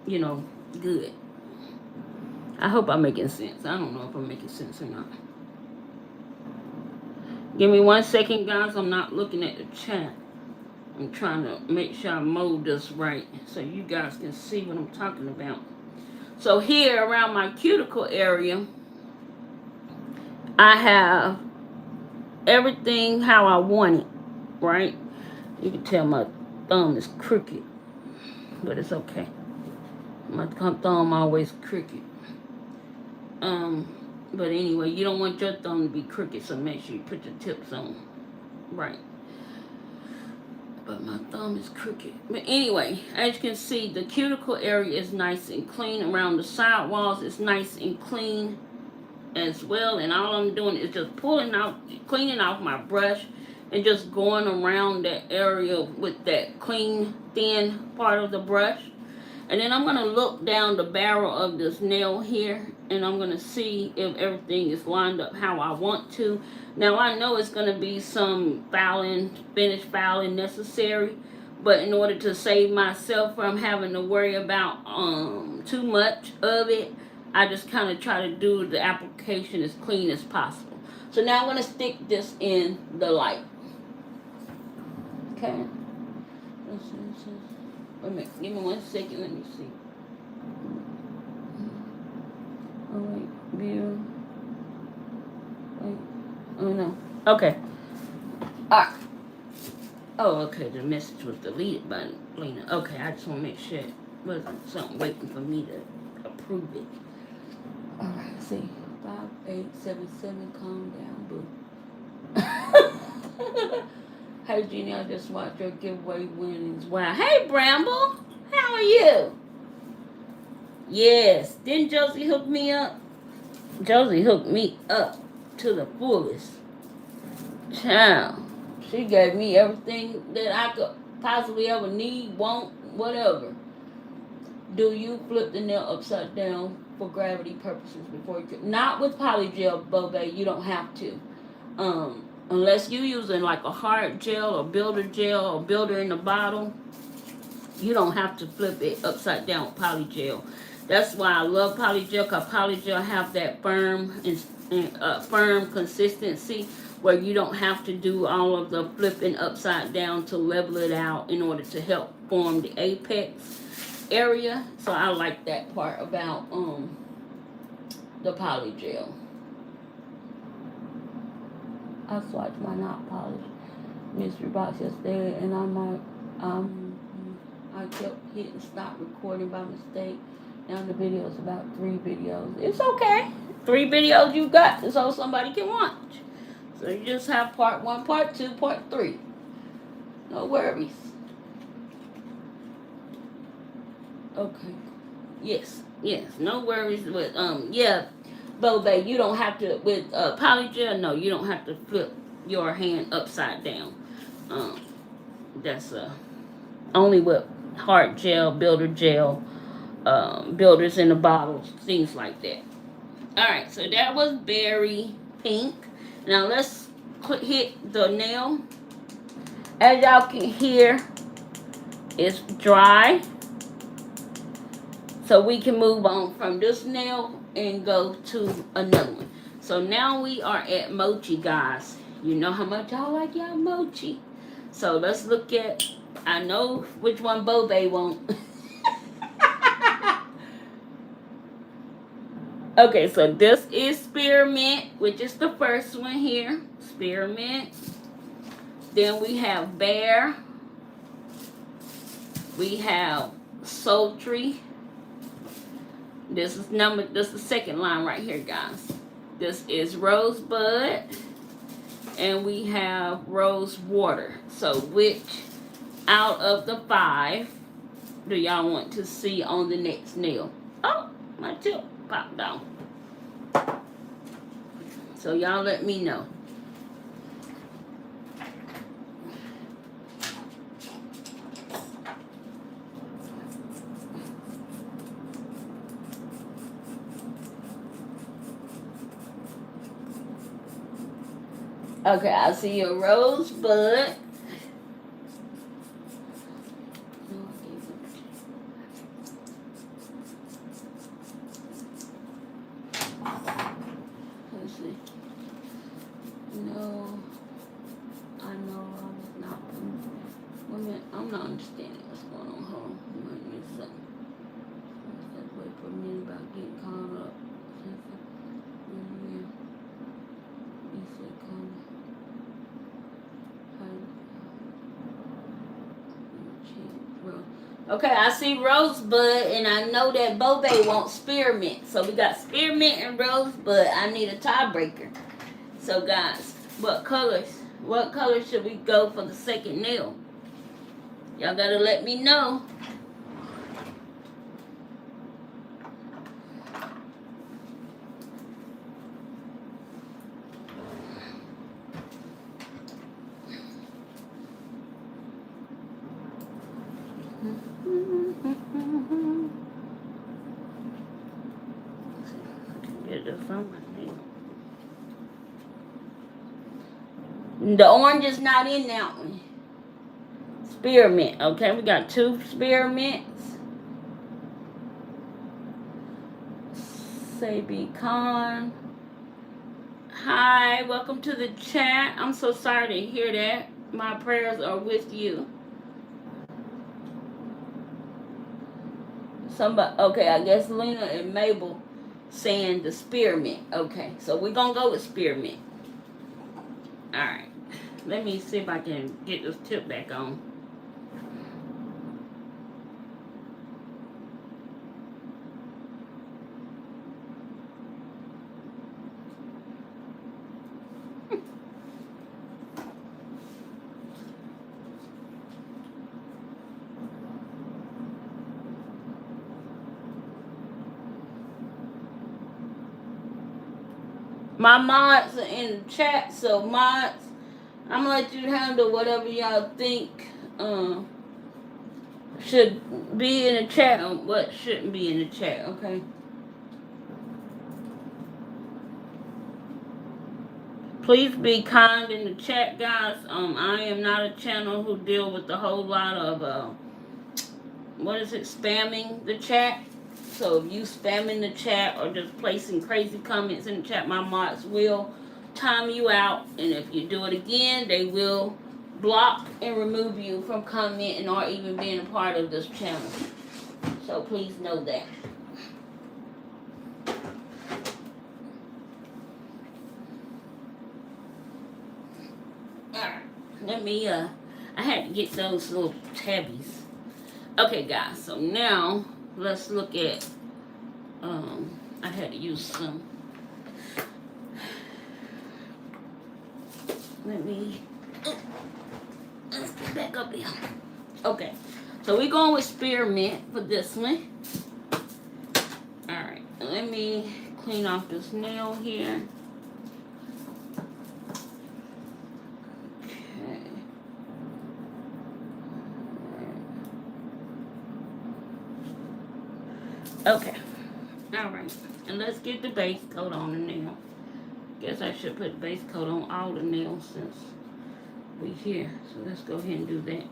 Speaker 1: good. I hope I'm making sense. I don't know if I'm making sense or not. Give me 1 second, guys. I'm not looking at the chat. I'm trying to make sure I mold this right so you guys can see what I'm talking about. So here around my cuticle area, I have everything how I want it, right? You can tell my thumb is crooked, but it's okay. My thumb always crooked. But anyway, you don't want your thumb to be crooked, so make sure you put your tips on right. but my thumb is crooked. But anyway, as you can see, the cuticle area is nice and clean. Around the side walls is nice and clean as well. And all I'm doing is just pulling out, cleaning off my brush and just going around that area with that clean, thin part of the brush. And then I'm going to look down the barrel of this nail here, and I'm going to see if everything is lined up how I want to. Now, I know it's going to be some finish filing necessary, but in order to save myself from having to worry about too much of it, I just kind of try to do the application as clean as possible. So now I'm going to stick this in the light. Okay. Wait a minute, give me 1 second, let me see. Oh, wait, view. Wait, oh no. Okay. Alright. Oh, okay, the message was deleted by Lena. Okay, I just want to make sure it wasn't something waiting for me to approve it. Alright, see. 5877, calm down, boo. Hey, Jeannie, I just watched your giveaway winnings. Wow. Hey, Bramble. How are you? Yes. Didn't Josie hook me up? Josie hooked me up to the fullest. Child. She gave me everything that I could possibly ever need, want, whatever. Do you flip the nail upside down for gravity purposes before you... Not with Polygel, Bobe. You don't have to. Unless you're using like a hard gel or builder in the bottle, you don't have to flip it upside down with Polygel. That's why I love Polygel, because Polygel have that firm consistency where you don't have to do all of the flipping upside down to level it out in order to help form the apex area. So I like that part about the Polygel. I swatched my not polished mystery box yesterday, and I kept hitting stop recording by mistake. Now the video is about 3 videos. It's okay. 3 videos you got, so somebody can watch. So you just have part 1, part 2, part 3. No worries. Okay. Yes. No worries with yeah. Bobe, you don't have to, with Polygel, no, you don't have to flip your hand upside down. That's only with hard gel, builder gel, builders in the bottles, things like that. Alright, so that was berry pink. Now let's hit the nail. As y'all can hear, it's dry. So we can move on from this nail and go to another one. So now we are at mochi, guys. You know how much I like y'all mochi. So let's look at, I know which one Bobe want. Okay, so this is spearmint, which is the first one here. Spearmint. Then we have bear. We have sultry. This is the second line right here, guys. This is rosebud. And we have rose water. So which out of the 5 do y'all want to see on the next nail? Oh, my tip popped down. So y'all let me know. Okay, I see a rosebud. Let's see. No, I know I was not. Wait a minute, I'm not understanding what's going on. Hold on, I might miss something. Let's wait for a minute about getting caught up. Okay, I see rosebud, and I know that Bobe wants spearmint. So we got spearmint and rosebud. I need a tiebreaker. So guys, what colors should we go for the second nail? Y'all gotta let me know. Get this on my nail. The orange is not in that one. Spearmint. Okay, we got 2 spearmints. Sabi Khan. Hi, welcome to the chat. I'm so sorry to hear that. My prayers are with you. Somebody, okay, I guess Lena and Mabel saying the spearmint. Okay, so we're gonna go with spearmint. Alright. Let me see if I can get this tip back on. My mods are in the chat, so mods, I'm gonna let you handle whatever y'all think should be in the chat and what shouldn't be in the chat, okay? Please be kind in the chat, guys. I am not a channel who deal with a whole lot of spamming the chat. So if you spamming the chat or just placing crazy comments in the chat, my mods will time you out. And if you do it again, they will block and remove you from commenting or even being a part of this channel. So please know that. Alright, let me, I had to get those little tabbies. Okay, guys, so now let's look at, I had to use some, let me, let's get back up here. Okay, so we're going with spearmint for this one. Alright, let me clean off this nail here. Okay, alright, and let's get the base coat on the nail. Guess I should put base coat on all the nails since we're here. So let's go ahead and do that.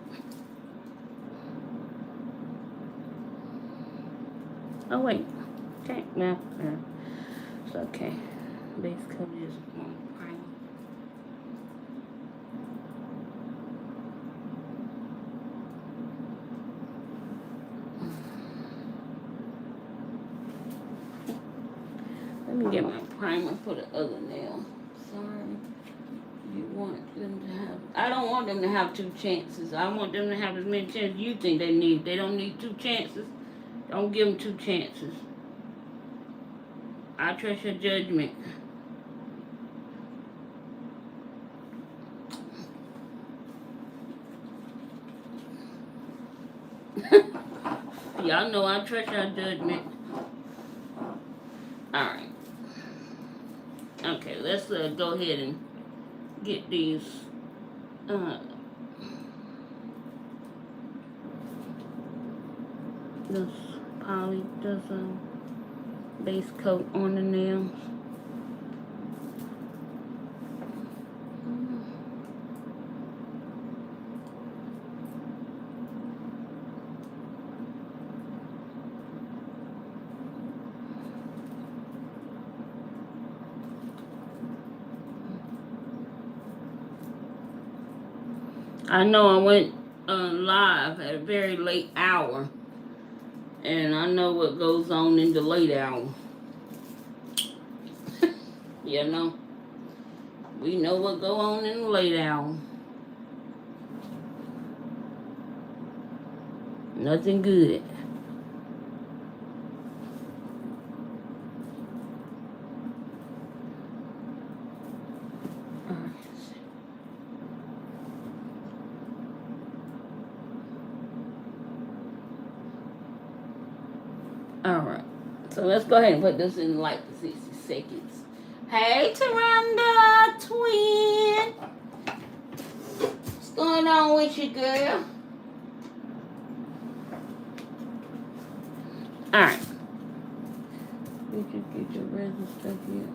Speaker 1: Oh wait, okay, no, it's okay. Base coat is on primer. Let me get my primer for the other nail. Sorry. You want them to have... I don't want them to have 2 chances. I want them to have as many chances you think they need. They don't need 2 chances. Don't give them 2 chances. I trust your judgment. Y'all know I trust your judgment. Alright. Okay, let's go ahead and get these this poly does a base coat on the nails. I know I went live at a very late hour, and I know what goes on in the late hour. You know, we know what goes on in the late hour. Nothing good. Alright. So let's go ahead and put this in light for 60 seconds. Hey, Taronda, twin. What's going on with you, girl? Alright. Did you get your resin stuff yet?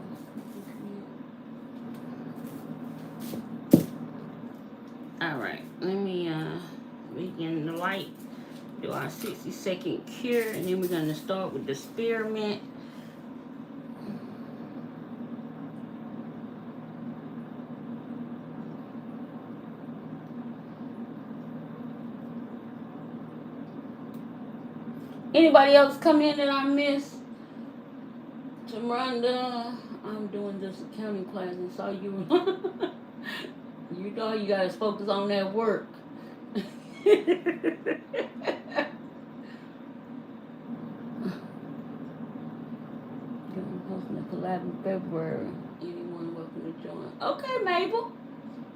Speaker 1: Alright, let me begin the light. Do our 60-second cure, and then we're going to start with the spearmint. Anybody else come in that I missed? Taronda, I'm doing this accounting class and saw you. You know you guys focus on that work. Hosting a collab in February. Anyone welcome to join? Okay, Mabel.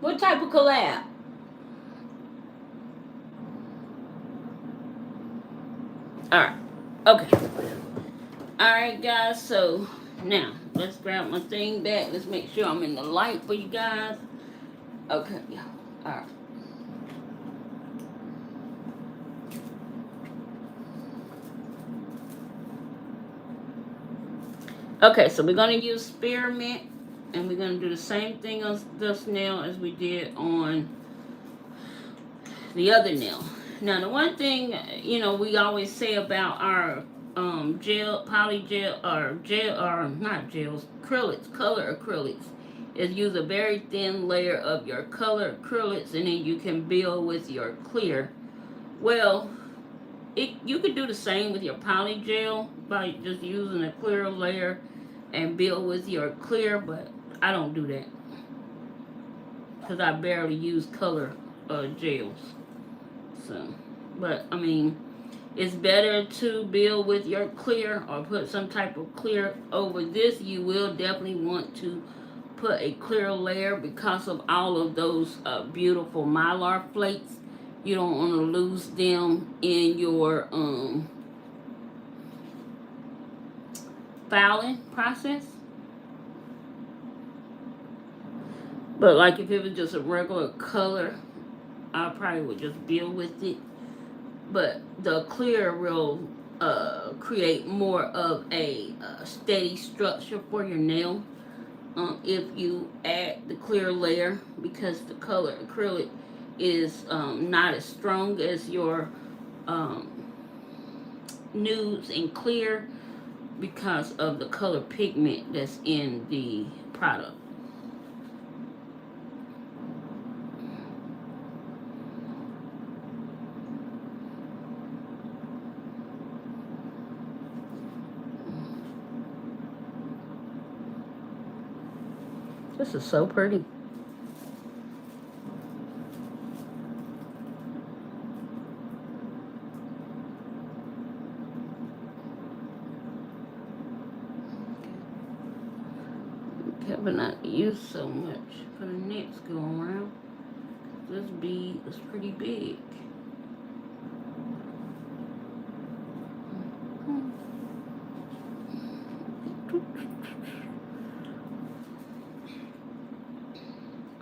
Speaker 1: What type of collab? Alright. Okay. Alright, guys. So, now, let's grab my thing back. Let's make sure I'm in the light for you guys. Okay. Yeah. Alright. Okay, so we're going to use spearmint, and we're going to do the same thing on this nail as we did on the other nail. Now, the one thing, you know, we always say about our gel, polygel, or gel, or not gels, acrylics, color acrylics, is use a very thin layer of your color acrylics, and then you can build with your clear. Well, you could do the same with your polygel by just using a clear layer and build with your clear, but I don't do that because I barely use color gels. So, but I mean, it's better to build with your clear or put some type of clear over this. You will definitely want to put a clear layer because of all of those beautiful mylar flakes. You don't want to lose them in your filing process. But like if it was just a regular color, I probably would just build with it. But the clear will create more of a steady structure for your nail if you add the clear layer, because the color acrylic is not as strong as your nudes and clear because of the color pigment that's in the product. This is so pretty. Careful not to use so much for the next go around. This bead is pretty big.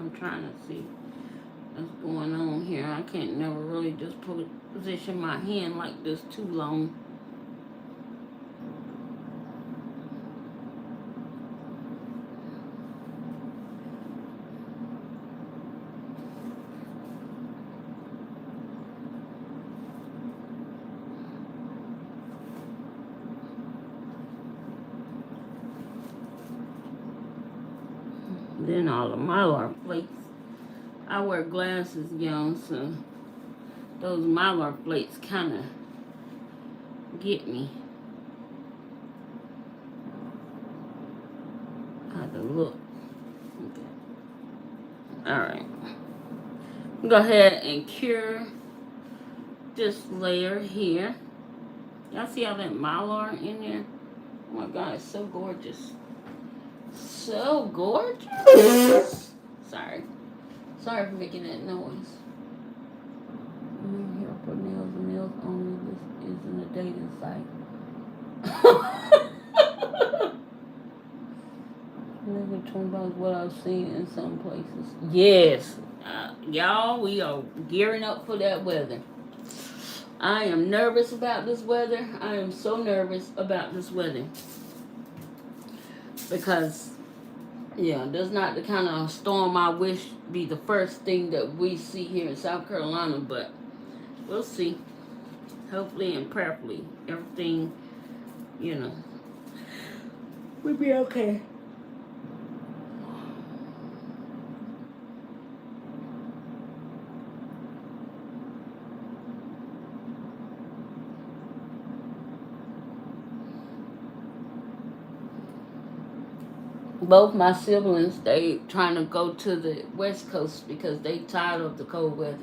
Speaker 1: I'm trying to see what's going on here. I can't never really just position my hand like this too long. Then all of mylar flakes. I wear glasses, y'all, so those mylar flakes kind of get me. How to look. Okay. Alright. Go ahead and cure this layer here. Y'all see all that mylar in there? Oh my god, it's so gorgeous. So gorgeous. Sorry for making that noise. I'm here for nails and nails only. This isn't a dating site. $20 what I've seen in some places. Yes. Y'all, we are gearing up for that weather. I am nervous about this weather. I am so nervous about this weather. Because, yeah, that's not the kind of storm I wish be the first thing that we see here in South Carolina. But we'll see. Hopefully and prayerfully, everything, you know, we'll be okay. Both my siblings, they trying to go to the West Coast because they tired of the cold weather.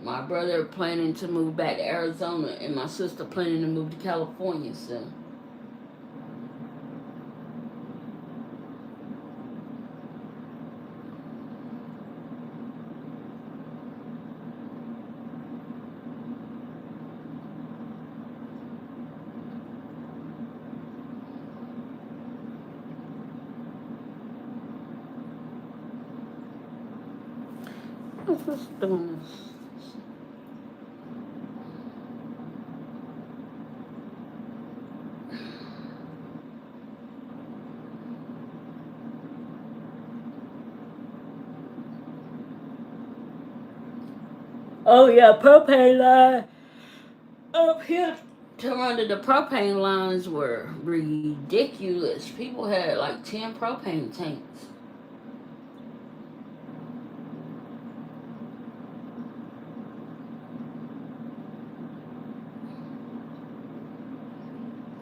Speaker 1: My brother planning to move back to Arizona, and my sister planning to move to California. So, what's doing this? Oh yeah, propane line up here. Toronto, the propane lines were ridiculous. People had like 10 propane tanks.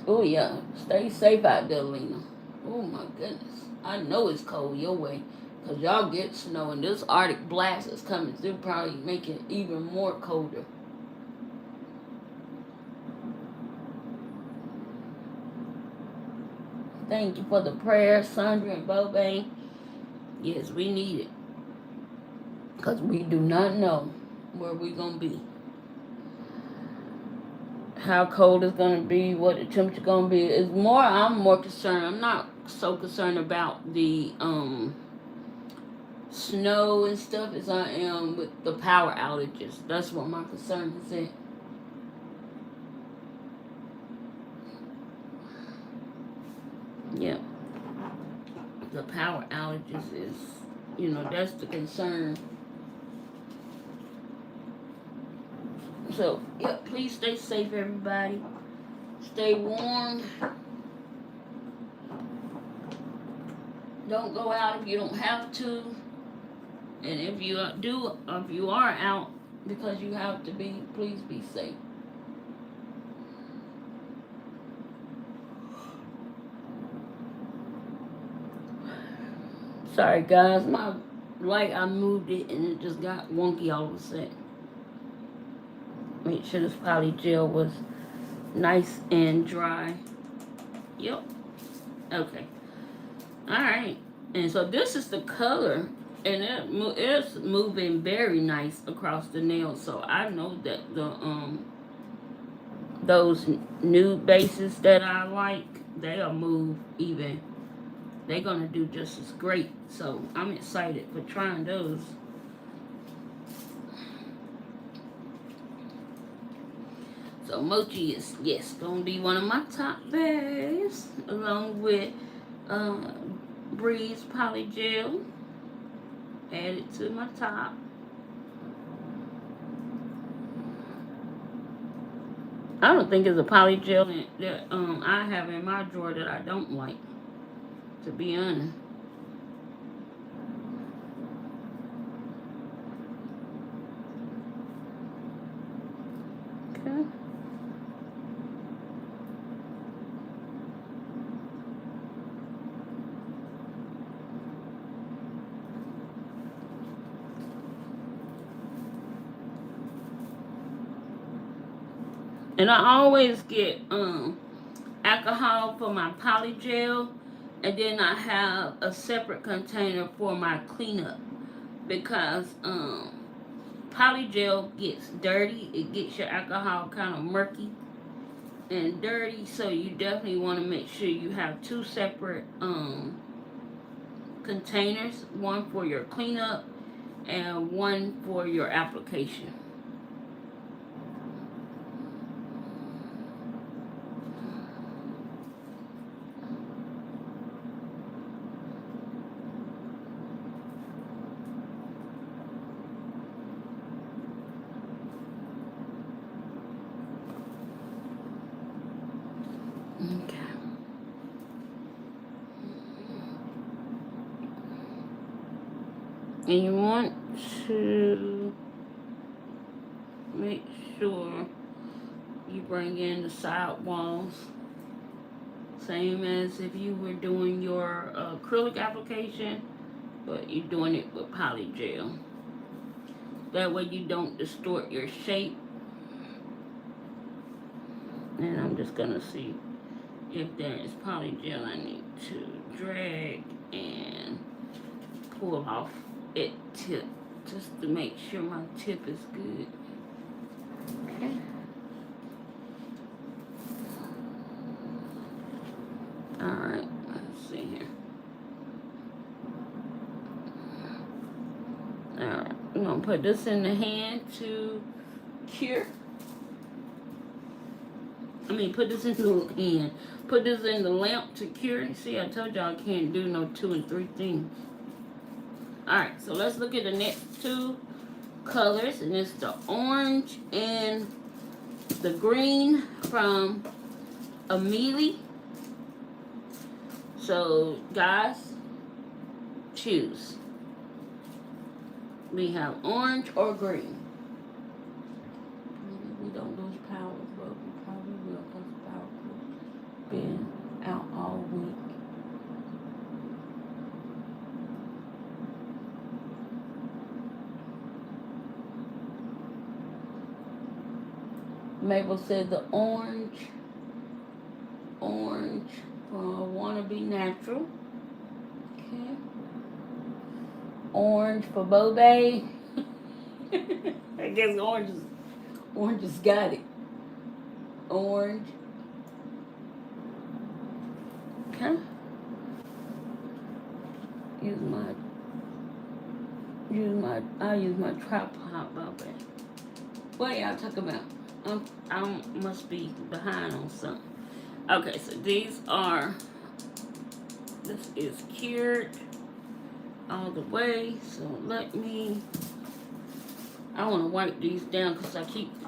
Speaker 1: Oh yeah, stay safe out there, Lena. Oh my goodness, I know it's cold your way, cause y'all get snow, and this Arctic blast is coming through, probably making it even more colder. Thank you for the prayer, Sandra and Bobe. Yes, we need it, cause we do not know where we gonna be, how cold it's gonna be, what the temperature gonna be. It's more. I'm more concerned. I'm not so concerned about the snow and stuff as I am with the power outages. That's what my concern is at. Yeah, the power outages is, that's the concern. So, yeah, please stay safe, everybody. Stay warm. Don't go out if you don't have to. And if you are out because you have to be, please be safe. Sorry guys, my light, I moved it and it just got wonky all of a sudden. Make sure this polygel was nice and dry. Yep. Okay. Alright. And so this is the color, and it's moving very nice across the nail. So I know that the those nude bases that I like, they'll move even. They're gonna do just as great. So I'm excited for trying those. So Mochi is, yes, gonna be one of my top bags, along with Bri's Polygel. Add it to my top. I don't think there's a polygel that I have in my drawer that I don't like, to be honest. Okay. And I always get alcohol for my polygel, and then I have a separate container for my cleanup, because polygel gets dirty. It gets your alcohol kind of murky and dirty, so you definitely want to make sure you have two separate containers, one for your cleanup and one for your application. Okay. And you want to make sure you bring in the side walls, same as if you were doing your acrylic application, but you're doing it with polygel. That way you don't distort your shape. And I'm just gonna see if there is polygel I need to drag and pull off it tip, just to make sure my tip is good. Okay. Alright, let's see here. Alright, I'm gonna put this in the hand to cure. Put this in the hand. Put this in the lamp to cure. See, I told y'all I can't do no 2 and 3 things. Alright, so let's look at the next two colors. And it's the orange and the green from Ameily. So, guys, choose. We have orange or green. We don't lose power, but we probably will because power has been out all week. Mabel said the orange wanna be natural. Okay. Orange for Bobe. I guess orange has got it. Orange. Okay. I'll use my tripod, Bobe. What y'all talking about? I must be behind on something. Okay, so this is cured all the way. So I want to wipe these down because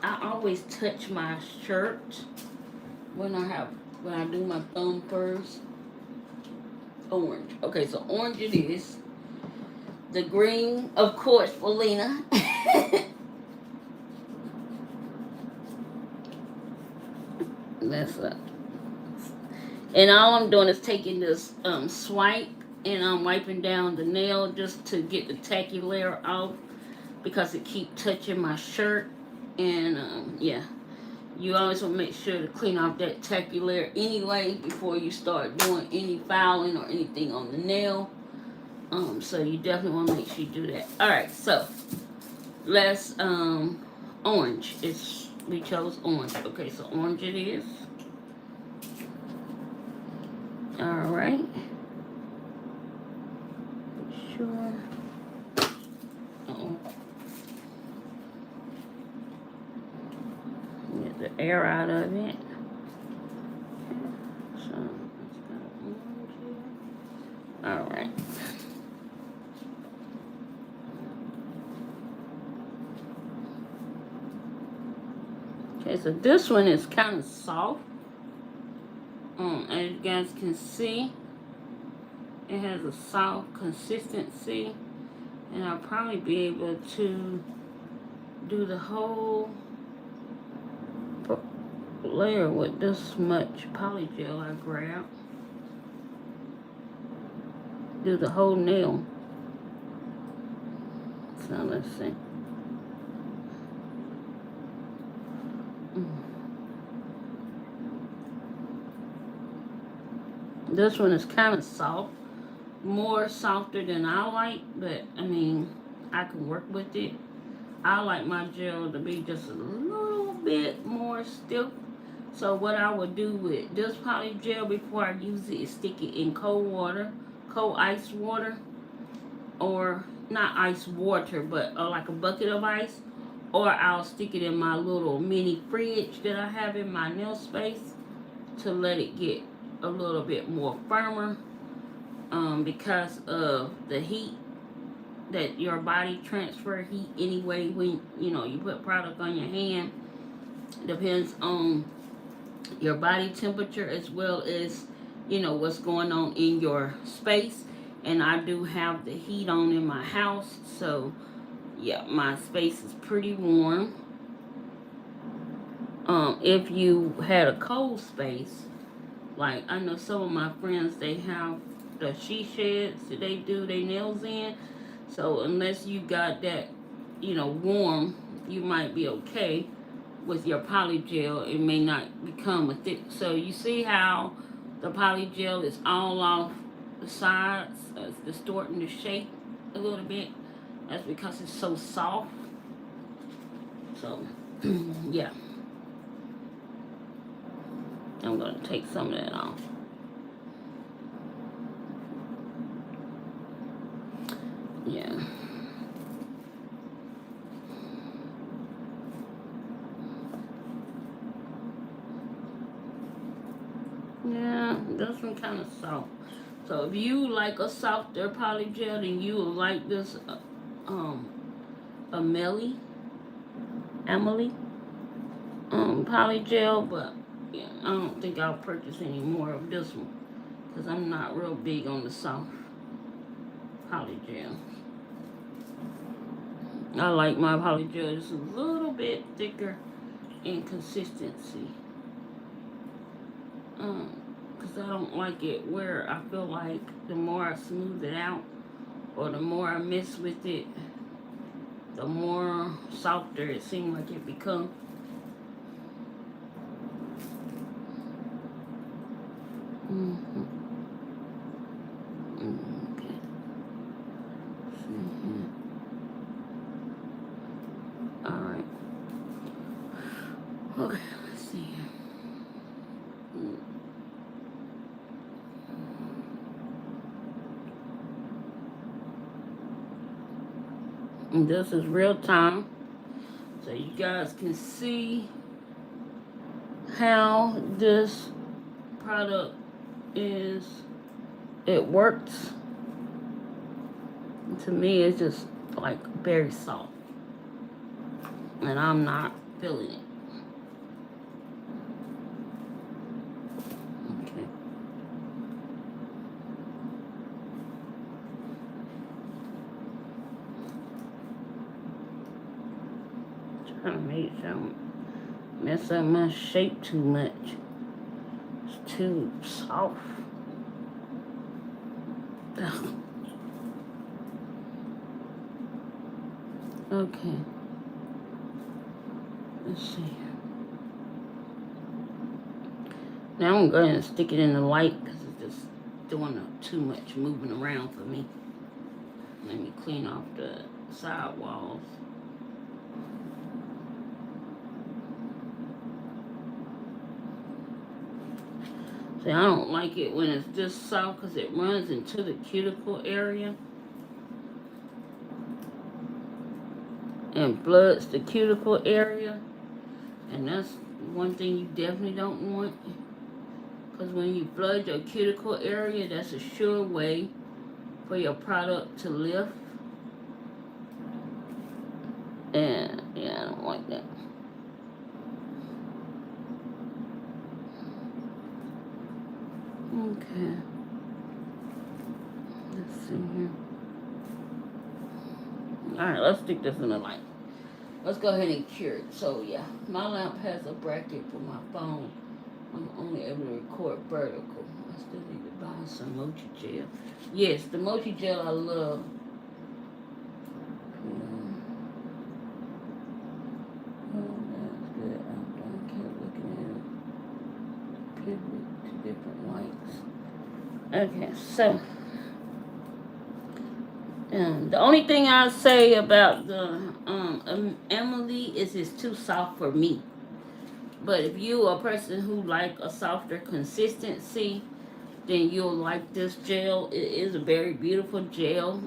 Speaker 1: I always touch my shirt when I do my thumb first. Orange. Okay, so orange it is. The green, of course, for Lena. That's up. And all I'm doing is taking this swipe and I'm wiping down the nail just to get the tacky layer off because it keeps touching my shirt. And yeah, you always want to make sure to clean off that tacky layer anyway before you start doing any filing or anything on the nail. So you definitely want to make sure you do that. Alright, so let's orange. We chose orange. Okay, so orange it is. Alright. Sure. Get the air out of it. Okay. So let's go orange here. Alright. Okay, so this one is kind of soft. As you guys can see, it has a soft consistency, and I'll probably be able to do the whole layer with this much polygel I grabbed. Do the whole nail. So let's see. This one is kind of soft, more softer than I like, but I mean, I can work with it. I like my gel to be just a little bit more stiff. So what I would do with this polygel before I use it is stick it in cold water, cold ice water, or not ice water, but like a bucket of ice, or I'll stick it in my little mini fridge that I have in my nail space to let it get a little bit more firmer, because of the heat that your body transfer heat anyway when you put product on your hand. Depends on your body temperature as well as what's going on in your space. And I do have the heat on in my house, so yeah, my space is pretty warm. If you had a cold space, like I know some of my friends, they have the she sheds that they do their nails in. So unless you got that, warm, you might be okay with your polygel. It may not become a thick. So you see how the polygel is all off the sides. It's distorting the shape a little bit. That's because it's so soft. So, yeah. I'm going to take some of that off. Yeah. Yeah, this one kind of soft. So if you like a softer polygel, then you will like this Ameily polygel. But yeah, I don't think I'll purchase any more of this one because I'm not real big on the soft polygel. I like my polygel just a little bit thicker in consistency. Because I don't like it where I feel like the more I smooth it out or the more I mess with it, the more softer it seems like it becomes. Okay. Alright. Okay, let's see here. And this is real time, so you guys can see how this product it works. To me, it's just like very soft, and I'm not feeling it. Okay. Trying to make sure I don't mess up my shape too much. It's too soft. Ugh. Okay. Let's see. Now I'm going to stick it in the light because it's just doing too much moving around for me. Let me clean off the side walls. See, I don't like it when it's just soft because it runs into the cuticle area and floods the cuticle area, and that's one thing you definitely don't want, because when you flood your cuticle area, that's a sure way for your product to lift. And yeah, I don't like that. Okay. Let's see here. Alright, let's stick this in the light. Let's go ahead and cure it. So yeah, my lamp has a bracket for my phone. I'm only able to record vertical. I still need to buy some Mochi Gel. Yes, the Mochi Gel I love. Oh, that's good. I kept looking at it. Pivot to different lights. Okay, so the only thing I say about the Ameily is it's too soft for me. But if you are a person who like a softer consistency, then you'll like this gel. It is a very beautiful gel.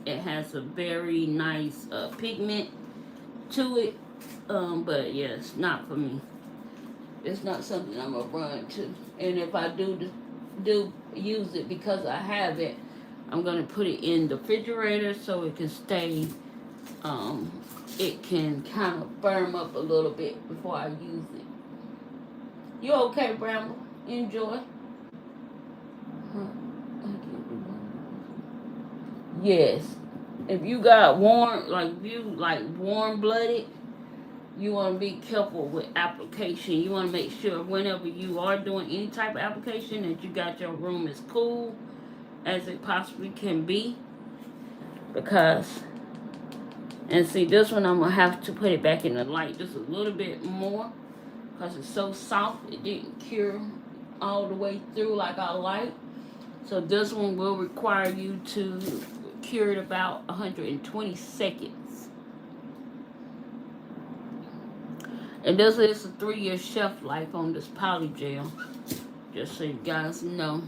Speaker 1: It has a very nice pigment to it. But yeah, it's not for me. It's not something I'm gonna run to. And if I do use it because I have it, I'm gonna put it in the refrigerator so it can stay. It can kind of firm up a little bit before I use it. You okay, Bramble? Enjoy. Yes. If you got warm, like you like warm-blooded, you want to be careful with application. You want to make sure whenever you are doing any type of application that you got your room as cool as it possibly can be. Because, and see, this one I'm going to have to put it back in the light just a little bit more. Because it's so soft, it didn't cure all the way through like I like. So this one will require you to cure it about 120 seconds. And this is a 3-year shelf life on this Polygel. Just so you guys know.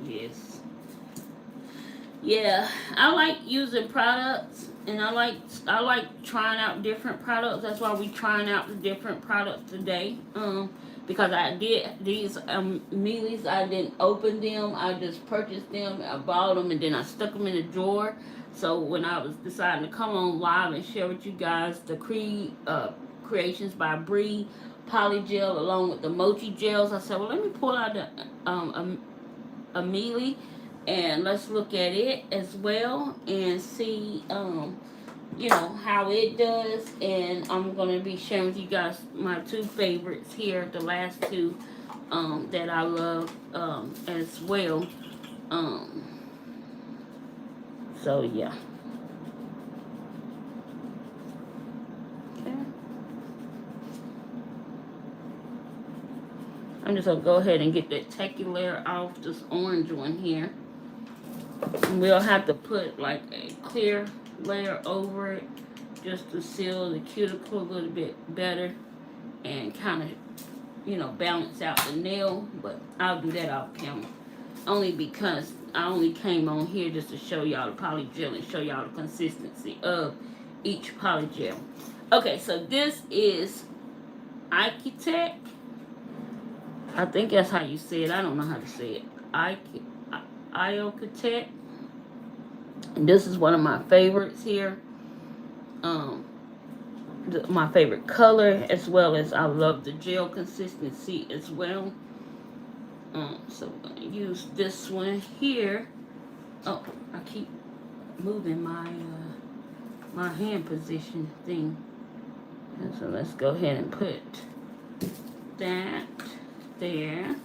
Speaker 1: Yes. Yeah, I like using products, and I like trying out different products. That's why we trying out the different products today. Because I did these Ameilys, I didn't open them. I just purchased them. I bought them, and then I stuck them in a drawer. So when I was deciding to come on live and share with you guys the Creations by Bri Polygel along with the Mochi Gels, I said, well, let me pull out the Ameily, and let's look at it as well and see you know how it does. And I'm gonna be sharing with you guys my 2 favorites here, the last 2 that I love as well. So yeah. Okay. I'm just gonna go ahead and get that tacky layer off this orange one here. We'll have to put like a clear layer over it just to seal the cuticle a little bit better and kind of, you know, balance out the nail. But I'll do that off camera, only because I only came on here just to show y'all the Polygel and show y'all the consistency of each Polygel. Okay, so this is IoTech. I think that's how you say it. I don't know how to say it. IoTech. And this is one of my favorites here. My favorite color, as well as I love the gel consistency as well. So we're gonna use this one here. Oh, I keep moving my my hand position thing. And so let's go ahead and put that there.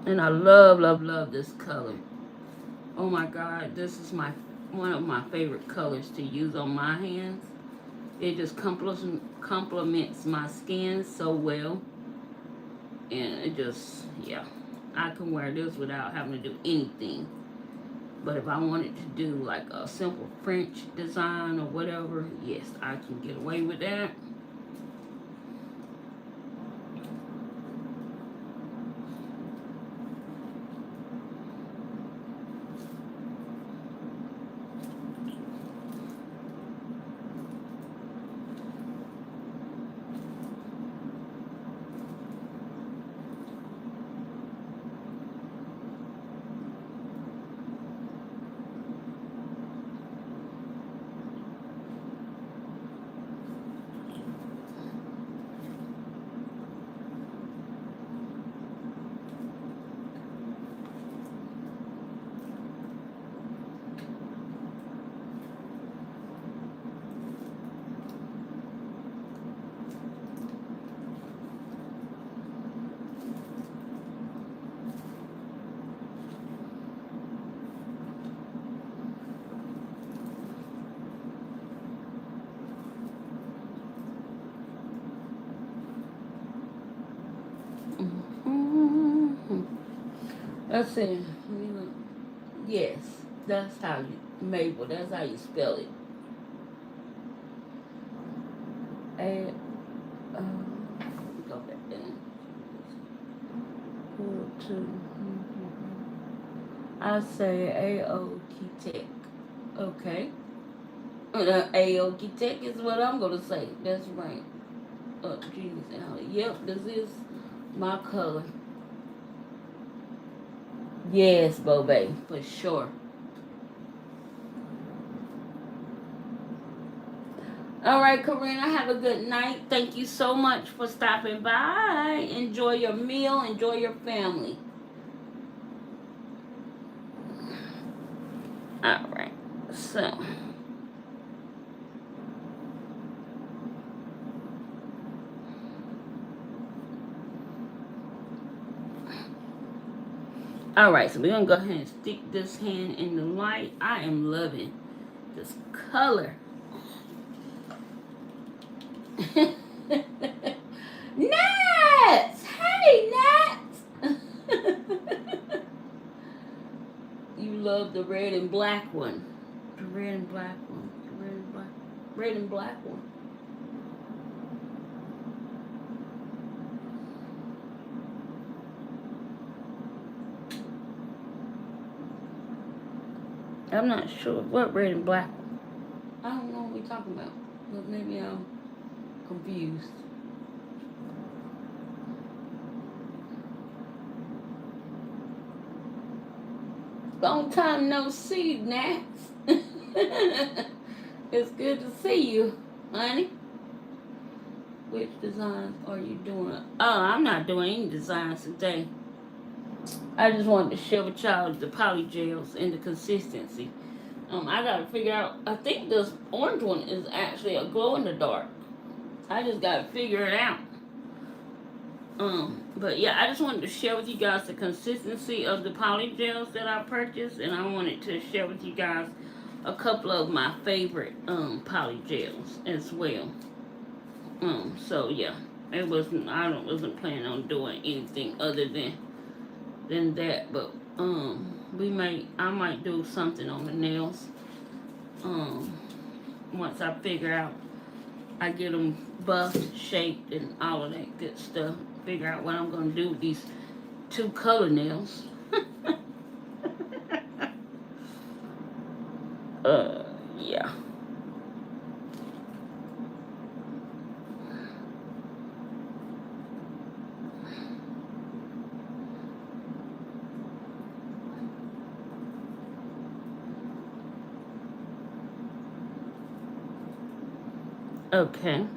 Speaker 1: And I love, love, love this color. Oh my God, this is one of my favorite colors to use on my hands. It just complements my skin so well. And it just, yeah, I can wear this without having to do anything. But if I wanted to do like a simple French design or whatever, yes, I can get away with that. Let's see. Yes, that's how you, Mabel, that's how you spell it. A, go back there. I say AOTech. Okay. AOTech is what I'm going to say. That's right. Genius Alley. Yep, this is my color. Yes, Bobe, for sure. All right, Karina, have a good night. Thank you so much for stopping by. Enjoy your meal. Enjoy your family. All right, so. All right, so we're going to go ahead and stick this hand in the light. I am loving this color. Nats! Hey, Nats! You love the red and black one. The red and black one. The red and black. Red and black one. I'm not sure what red and black one. I don't know what we're talking about. But maybe I'm confused. Long time no see, Nats. It's good to see you, honey. Which designs are you doing? Oh, I'm not doing any designs today. I just wanted to share with y'all the polygels and the consistency. I gotta figure out. I think this orange one is actually a glow in the dark. I just gotta figure it out. But yeah, I just wanted to share with you guys the consistency of the polygels that I purchased, and I wanted to share with you guys a couple of my favorite polygels as well. So yeah, I wasn't planning on doing anything other than that, but I might do something on the nails. Once I figure out, I get them buffed, shaped, and all of that good stuff. Figure out what I'm gonna do with these 2 color nails. Yeah. Okay.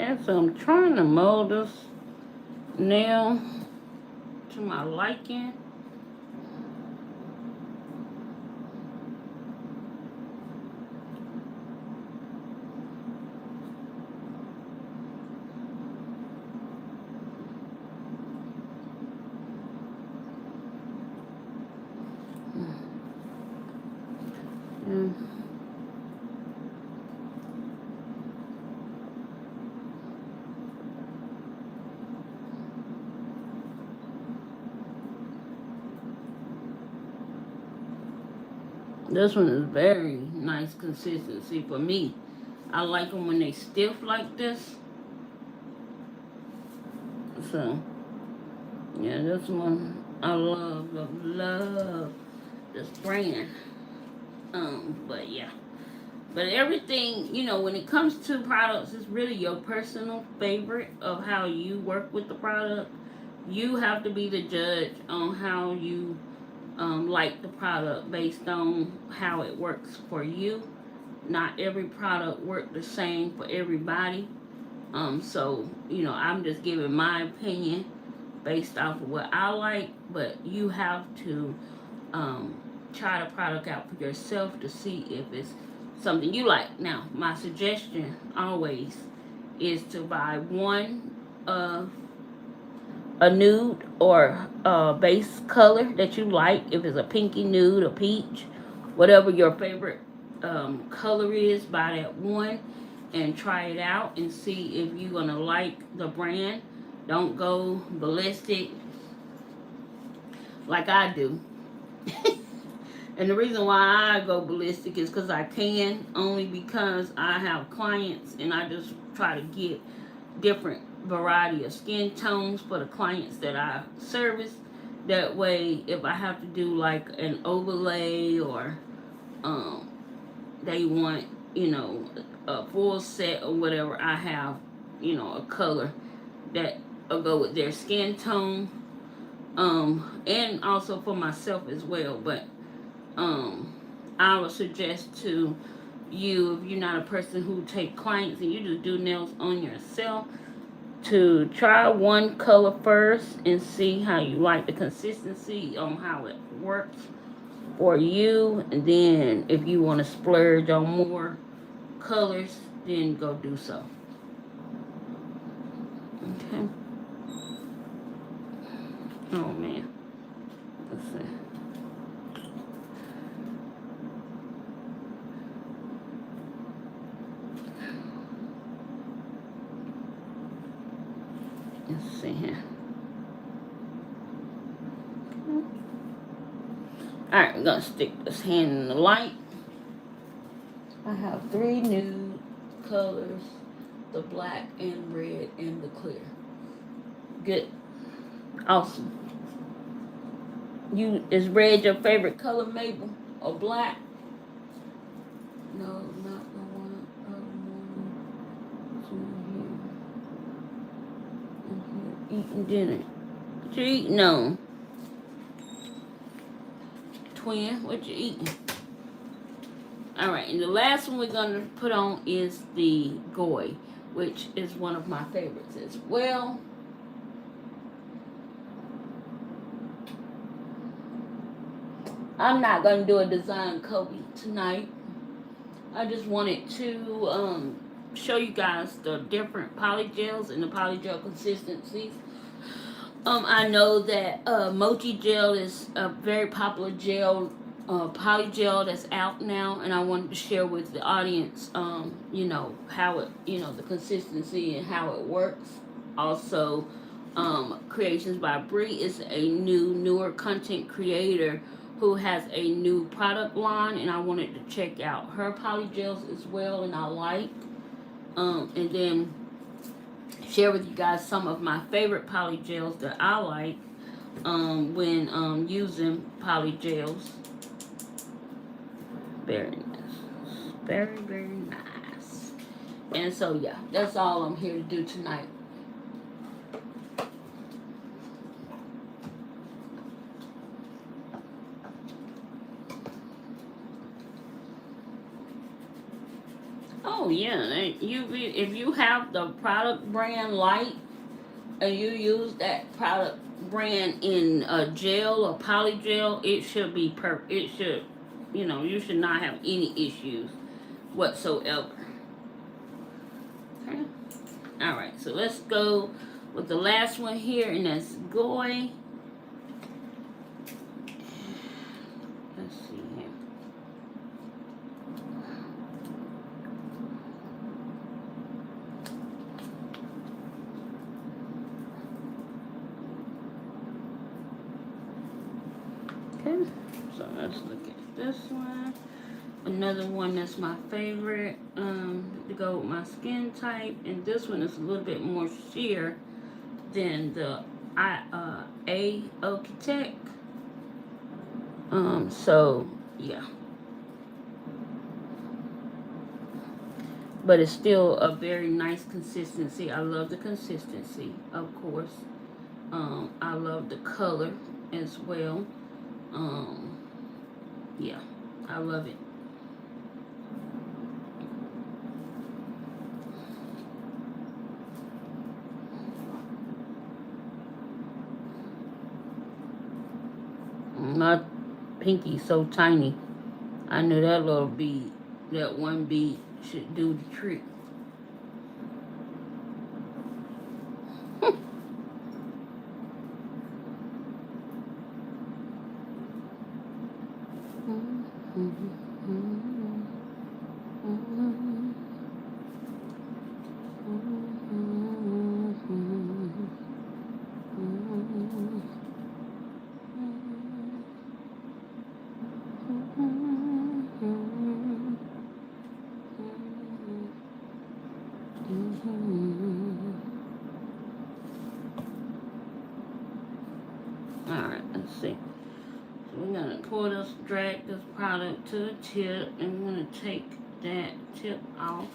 Speaker 1: Okay, so I'm trying to mold this nail to my liking. This one is very nice consistency for me. I like them when they stiff like this. So, yeah, this one I love this brand. But yeah. But everything, when it comes to products, it's really your personal favorite of how you work with the product. You have to be the judge on how you like the product based on how it works for you. Not every product works the same for everybody. So, you know, I'm just giving my opinion based off of what I like, but you have to try the product out for yourself to see if it's something you like. Now, my suggestion always is to buy one a nude or a base color that you like. If it's a pinky nude, a peach, whatever your favorite color is, buy that one and try it out and see if you're gonna like the brand. Don't go ballistic like I do. And the reason why I go ballistic is because I can, only because I have clients and I just try to get different variety of skin tones for the clients that I service. That way, if I have to do like an overlay or they want, you know, a full set or whatever, I have, you know, a color that will go with their skin tone. And also for myself as well. But I would suggest to you, if you're not a person who take clients and you just do nails on yourself, to try one color first and see how you like the consistency on how it works for you. And then if you want to splurge on more colors, then go do so. Okay. Oh man. Let's see. Let's see here. Alright, we're gonna stick this hand in the light. I have 3 nude colors, the black and red and the clear. Good. Awesome. Is red your favorite color, Mabel? Or black? No, not the one. Eating dinner. What you eating on? Twin, what you eating? Alright, and the last one we're going to put on is the Gaoy, which is one of my favorites as well. I'm not going to do a design Kobe tonight. I just wanted to show you guys the different polygels and the polygel consistencies. I know that Mochi Gel is a very popular gel, polygel that's out now, and I wanted to share with the audience, you know, how it, you know, the consistency and how it works. Also, Creations by Bri is a newer content creator who has a new product line, and I wanted to check out her polygels as well, and I like. And then share with you guys some of my favorite polygels that I like when using polygels. Very nice. Very, very nice. And so, yeah, that's all I'm here to do tonight. Oh yeah, if you have the product brand light and you use that product brand in a gel or polygel, it should be it should, you know, you should not have any issues whatsoever. Okay. All right, so let's go with the last one here, and that's Gaoy. Let's see here. Okay, so let's look at this one. Another one that's my favorite to go with my skin type, and this one is a little bit more sheer than the IoTech. So yeah, but it's still a very nice consistency. I love the consistency, of course. I love the color as well. Yeah, I love it. My pinky so tiny. I knew that little bead, that one bead should do the trick. Alright, let's see. So we're going to pour this, drag this product to the tip, and we're going to take that tip off.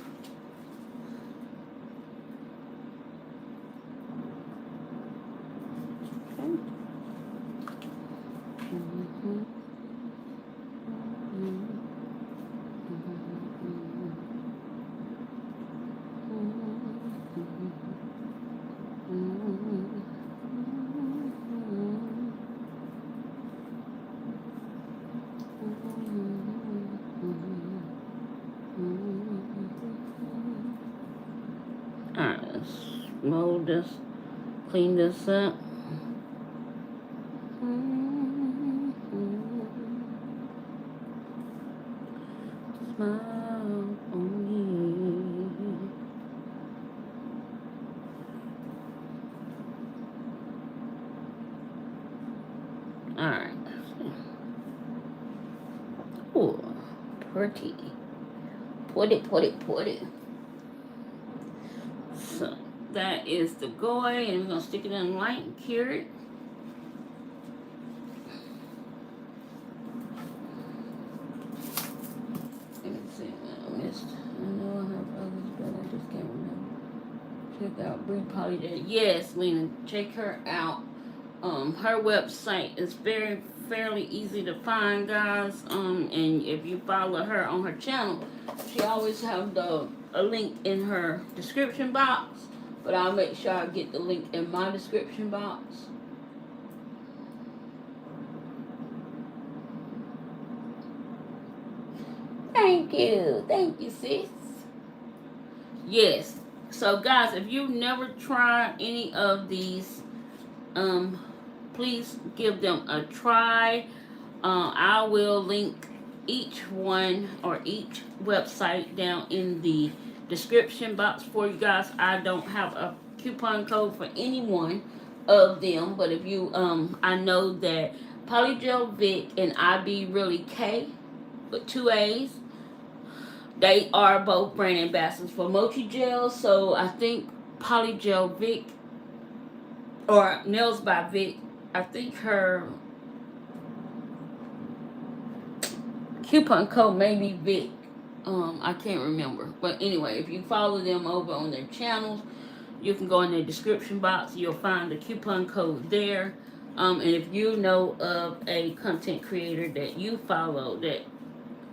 Speaker 1: Alright, let's mold this, clean this up. Smile on me. Alright. Ooh, pretty. Pretty. So that is the Gaoy, and we're gonna stick it in light and cure it. Let me see what I missed. I know I have others, but I just can't remember. Check out Bri Polygel. Yes, Lena, check her out. Her website is fairly easy to find, guys. And if you follow her on her channel, she always have a link in her description box. But I'll make sure I get the link in my description box. Thank you, sis. Yes. So, guys, if you've never tried any of these, please give them a try. I will link each one or each website down in the description box for you guys. I don't have a coupon code for any one of them, but if you, I know that Polygel Vic and IB Really K with 2 A's, they are both brand ambassadors for Mochi Gel. So I think Polygel Vic or Nails by Vic, I think her coupon code may be Vic. I can't remember. But anyway, if you follow them over on their channels, you can go in the description box. You'll find the coupon code there. And if you know of a content creator that you follow that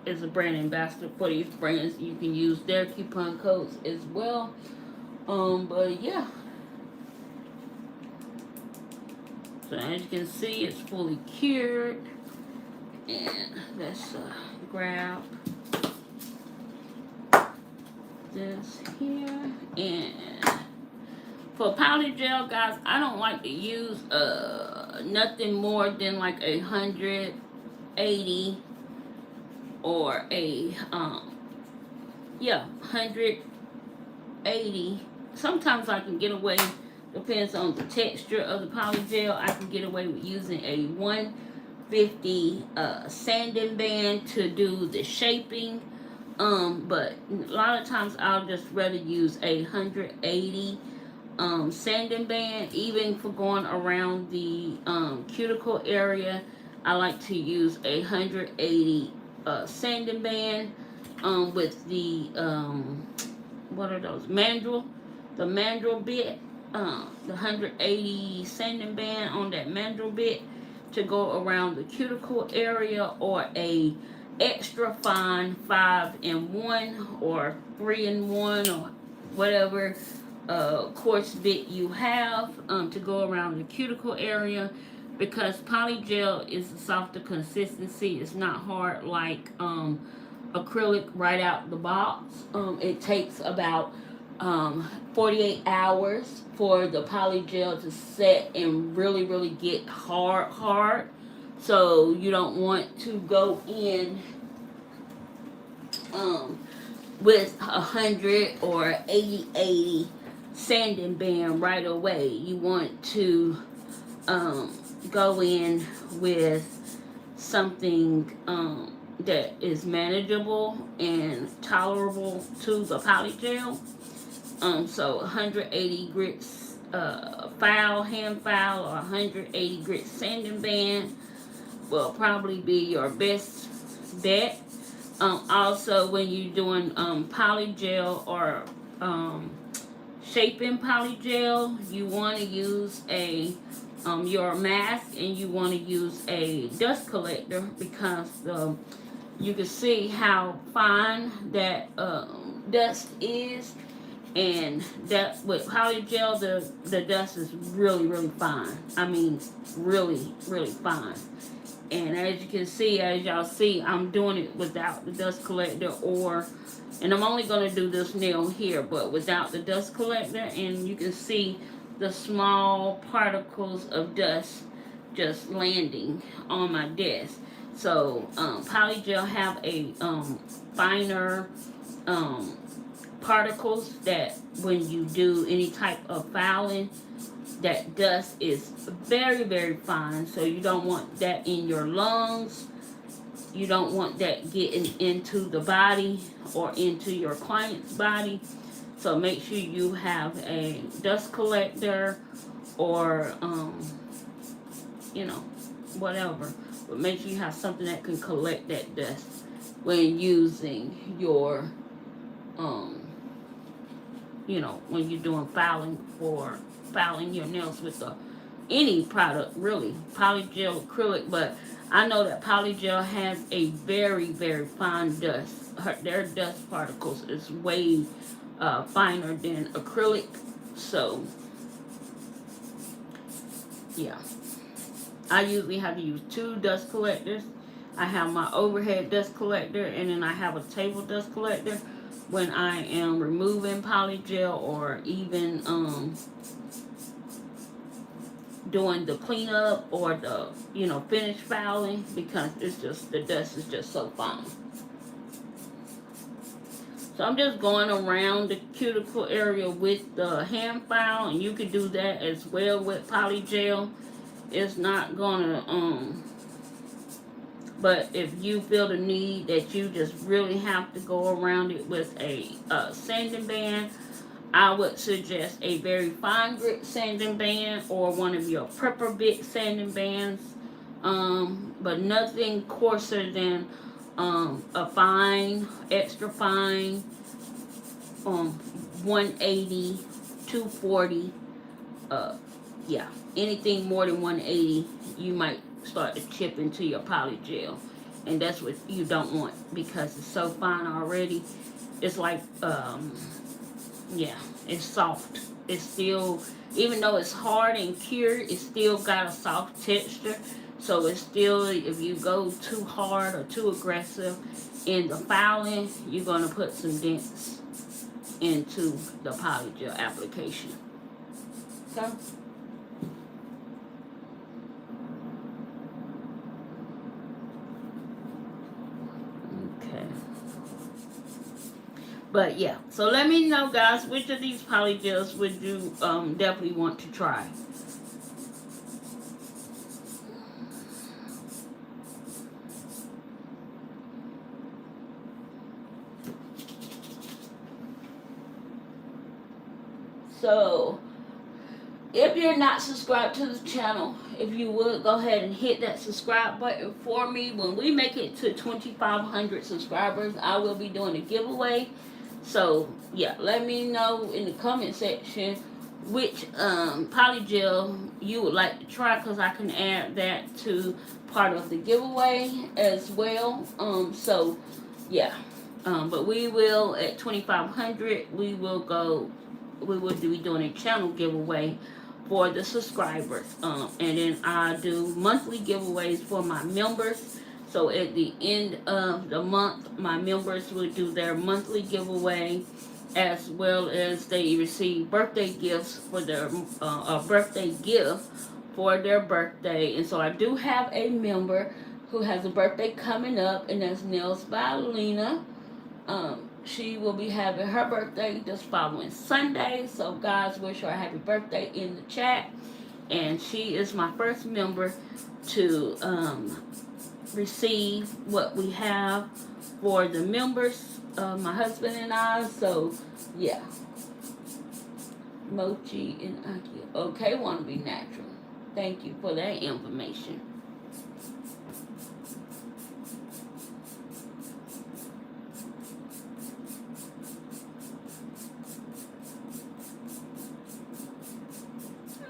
Speaker 1: is a brand ambassador for these brands, you can use their coupon codes as well. But yeah. So as you can see, it's fully cured. And let's grab this here. And for Polygel, guys, I don't like to use nothing more than like 180 or a 180. Sometimes I can get away, depends on the texture of the Polygel, I can get away with using a 150 sanding band to do the shaping. But a lot of times I'll just rather use a 180 sanding band. Even for going around the cuticle area, I like to use a 180 sanding band with the what are those, mandrel, the mandrel bit, the 180 sanding band on that mandrel bit. to go around the cuticle area, or a extra fine 5-in-1 or 3-in-1 or whatever coarse bit you have to go around the cuticle area, because polygel is a softer consistency. It's not hard like acrylic right out the box. It takes about 48 hours for the polygel to set and really get hard. So you don't want to go in with 100 or 80 sanding band right away. You want to go in with something that is manageable and tolerable to the polygel. So 180 grits hand file, or 180 grit sanding band will probably be your best bet. Also, when you're doing polygel or shaping polygel, you want to use a your mask, and you want to use a dust collector, because you can see how fine that dust is, and that with polygel the dust is really fine. I mean really fine. And as you can see, as y'all see, I'm doing it without the dust collector, and I'm only going to do this nail here, but without the dust collector, and you can see the small particles of dust just landing on my desk. So polygel have a finer particles that when you do any type of filing, that dust is very fine. So you don't want that in your lungs. You don't want that getting into the body or into your client's body. So make sure you have a dust collector, or you know, whatever. But make sure you have something that can collect that dust when using your you know, when you're doing filing your nails with any product, really, polygel, acrylic. But I know that polygel has a very fine dust. Their dust particles is way finer than acrylic. So yeah, I usually have to use 2 dust collectors. I have my overhead dust collector, and then I have a table dust collector when I am removing polygel, or even doing the cleanup or the, you know, finish filing, because it's just, the dust is just so fine. So I'm just going around the cuticle area with the hand file, and you can do that as well with polygel. It's not gonna but if you feel the need that you just really have to go around it with a sanding band, I would suggest a very fine grit sanding band, or one of your prepper bit sanding bands, but nothing coarser than a fine, extra fine, 180, 240. Yeah, anything more than 180, you might start to chip into your polygel, and that's what you don't want, because it's so fine already. It's like yeah, it's soft. It's still, even though it's hard and cured, it's still got a soft texture. So it's still, if you go too hard or too aggressive in the filing, you're going to put some dents into the polygel application. Okay? But yeah, so let me know, guys, which of these polygels would you definitely want to try. So if you're not subscribed to the channel, if you would, go ahead and hit that subscribe button for me. When we make it to 2,500 subscribers, I will be doing a giveaway. So yeah, let me know in the comment section which polygel you would like to try, because I can add that to part of the giveaway as well. So yeah, but we will at 2,500 we will be doing a channel giveaway for the subscribers, and then I do monthly giveaways for my members. So at the end of the month, my members will do their monthly giveaway, as well as they receive birthday gifts for their a birthday gift for their birthday. And so I do have a member who has a birthday coming up, and that's Nails by Lena. She will be having her birthday this following Sunday. So guys, wish her a happy birthday in the chat. And she is my first member to receive what we have for the members, my husband and I. So yeah, Mochi and Aki. Okay, want to be natural. Thank you for that information.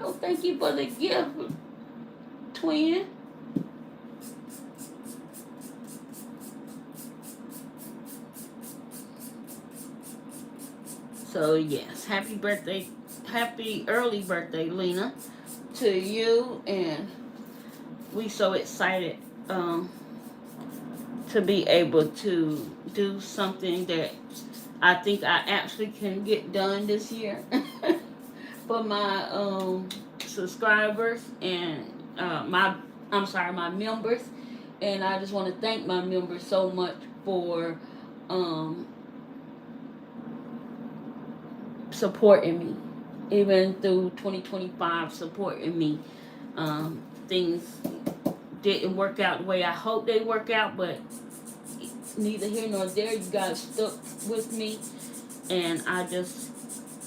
Speaker 1: Oh, thank you for the gift, twin. So yes, happy birthday, happy early birthday, Lena, to you, and we so excited to be able to do something that I think I actually can get done this year for my subscribers and my members. And I just want to thank my members so much for supporting me, even through 2025, supporting me. Things didn't work out the way I hoped they work out, but neither here nor there. You guys stuck with me, and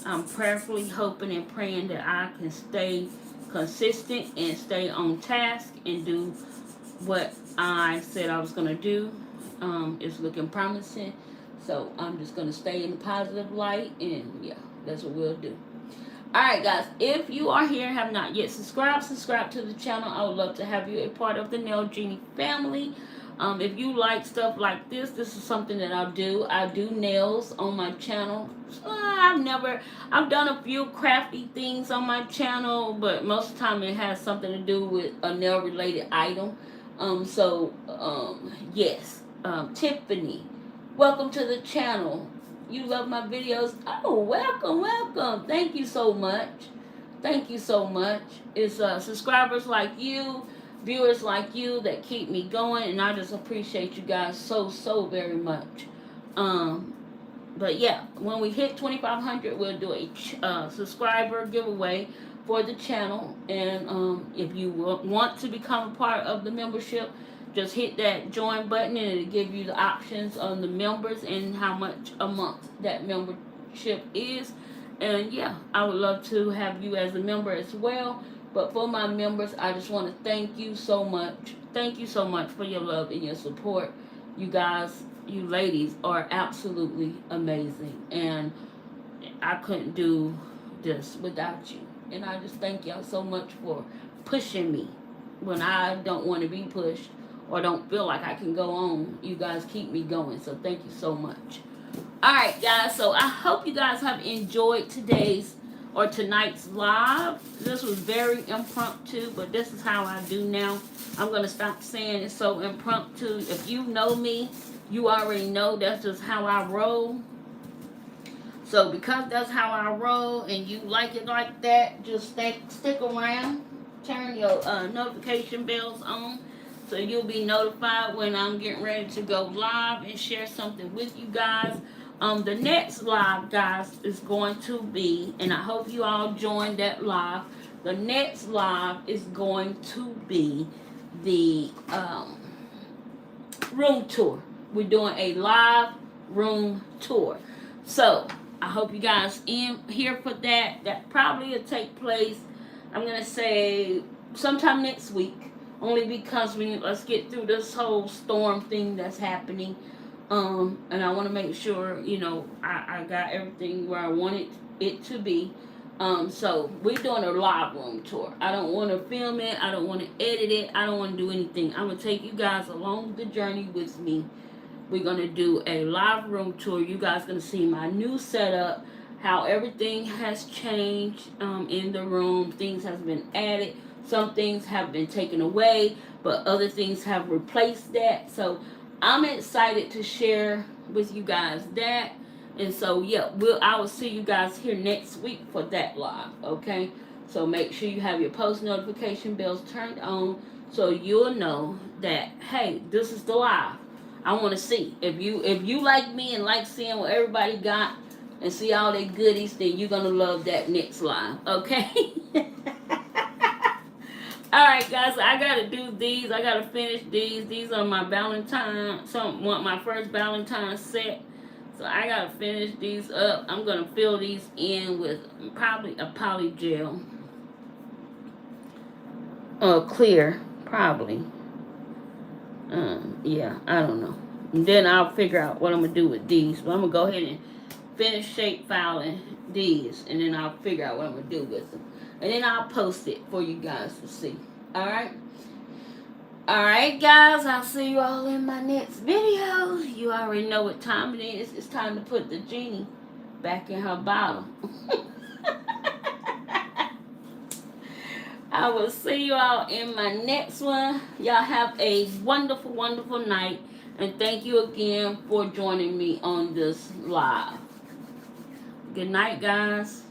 Speaker 1: I'm prayerfully hoping and praying that I can stay consistent and stay on task and do what I said I was going to do. It's looking promising, so I'm just going to stay in the positive light, and yeah, that's what we'll do. Alright guys, if you are here and have not yet subscribe to the channel. I would love to have you a part of the Nail Genie family. If you like stuff like this is something that I do. I do nails on my channel. I've done a few crafty things on my channel, but most of the time it has something to do with a nail related item. Yes, Tiffany, welcome to the channel. You love my videos. Oh, welcome. Thank you so much. It's subscribers like you, viewers like you that keep me going, and I just appreciate you guys so very much. But yeah, when we hit 2,500, we'll do a subscriber giveaway for the channel. And if you want to become a part of the membership, just hit that join button, and it'll give you the options on the members and how much a month that membership is. And yeah, I would love to have you as a member as well. But for my members, I just want to thank you so much. Thank you so much for your love and your support. You guys, you ladies are absolutely amazing. And I couldn't do this without you. And I just thank y'all so much for pushing me when I don't want to be pushed or don't feel like I can go on. You guys keep me going, so thank you so much. Alright guys, so I hope you guys have enjoyed tonight's live. This was very impromptu, but this is how I do now. I'm going to stop saying it's so impromptu. If you know me, you already know that's just how I roll. So because that's how I roll and you like it like that, just stick around. Turn your notification bells on, so you'll be notified when I'm getting ready to go live and share something with you guys. The next live, guys, is going to be, and I hope you all join that live. The next live is going to be the room tour. We're doing a live room tour. So I hope you guys in here for that. That probably will take place, I'm going to say, sometime next week. Only because let's get through this whole storm thing that's happening. And I want to make sure, I got everything where I wanted it to be. So we're doing a live room tour. I don't want to film it. I don't want to edit it. I don't want to do anything. I'm going to take you guys along the journey with me. We're going to do a live room tour. You guys going to see my new setup, how everything has changed in the room. Things have been added. Some things have been taken away, but other things have replaced that. So I'm excited to share with you guys that. And so, yeah, I will see you guys here next week for that live, okay? So make sure you have your post notification bells turned on so you'll know that, hey, this is the live. I want to see. If you like me and like seeing what everybody got and see all their goodies, then you're going to love that next live, okay? Alright, guys, I got to do these. I got to finish these. These are my Valentine, my first Valentine set. So I got to finish these up. I'm going to fill these in with probably a polygel. Clear, probably. Yeah, I don't know. And then I'll figure out what I'm going to do with these. But I'm going to go ahead and finish shape filing these. And then I'll figure out what I'm going to do with them. And then I'll post it for you guys to see. Alright? Alright, guys. I'll see you all in my next video. You already know what time it is. It's time to put the genie back in her bottle. I will see you all in my next one. Y'all have a wonderful, wonderful night. And thank you again for joining me on this live. Good night, guys.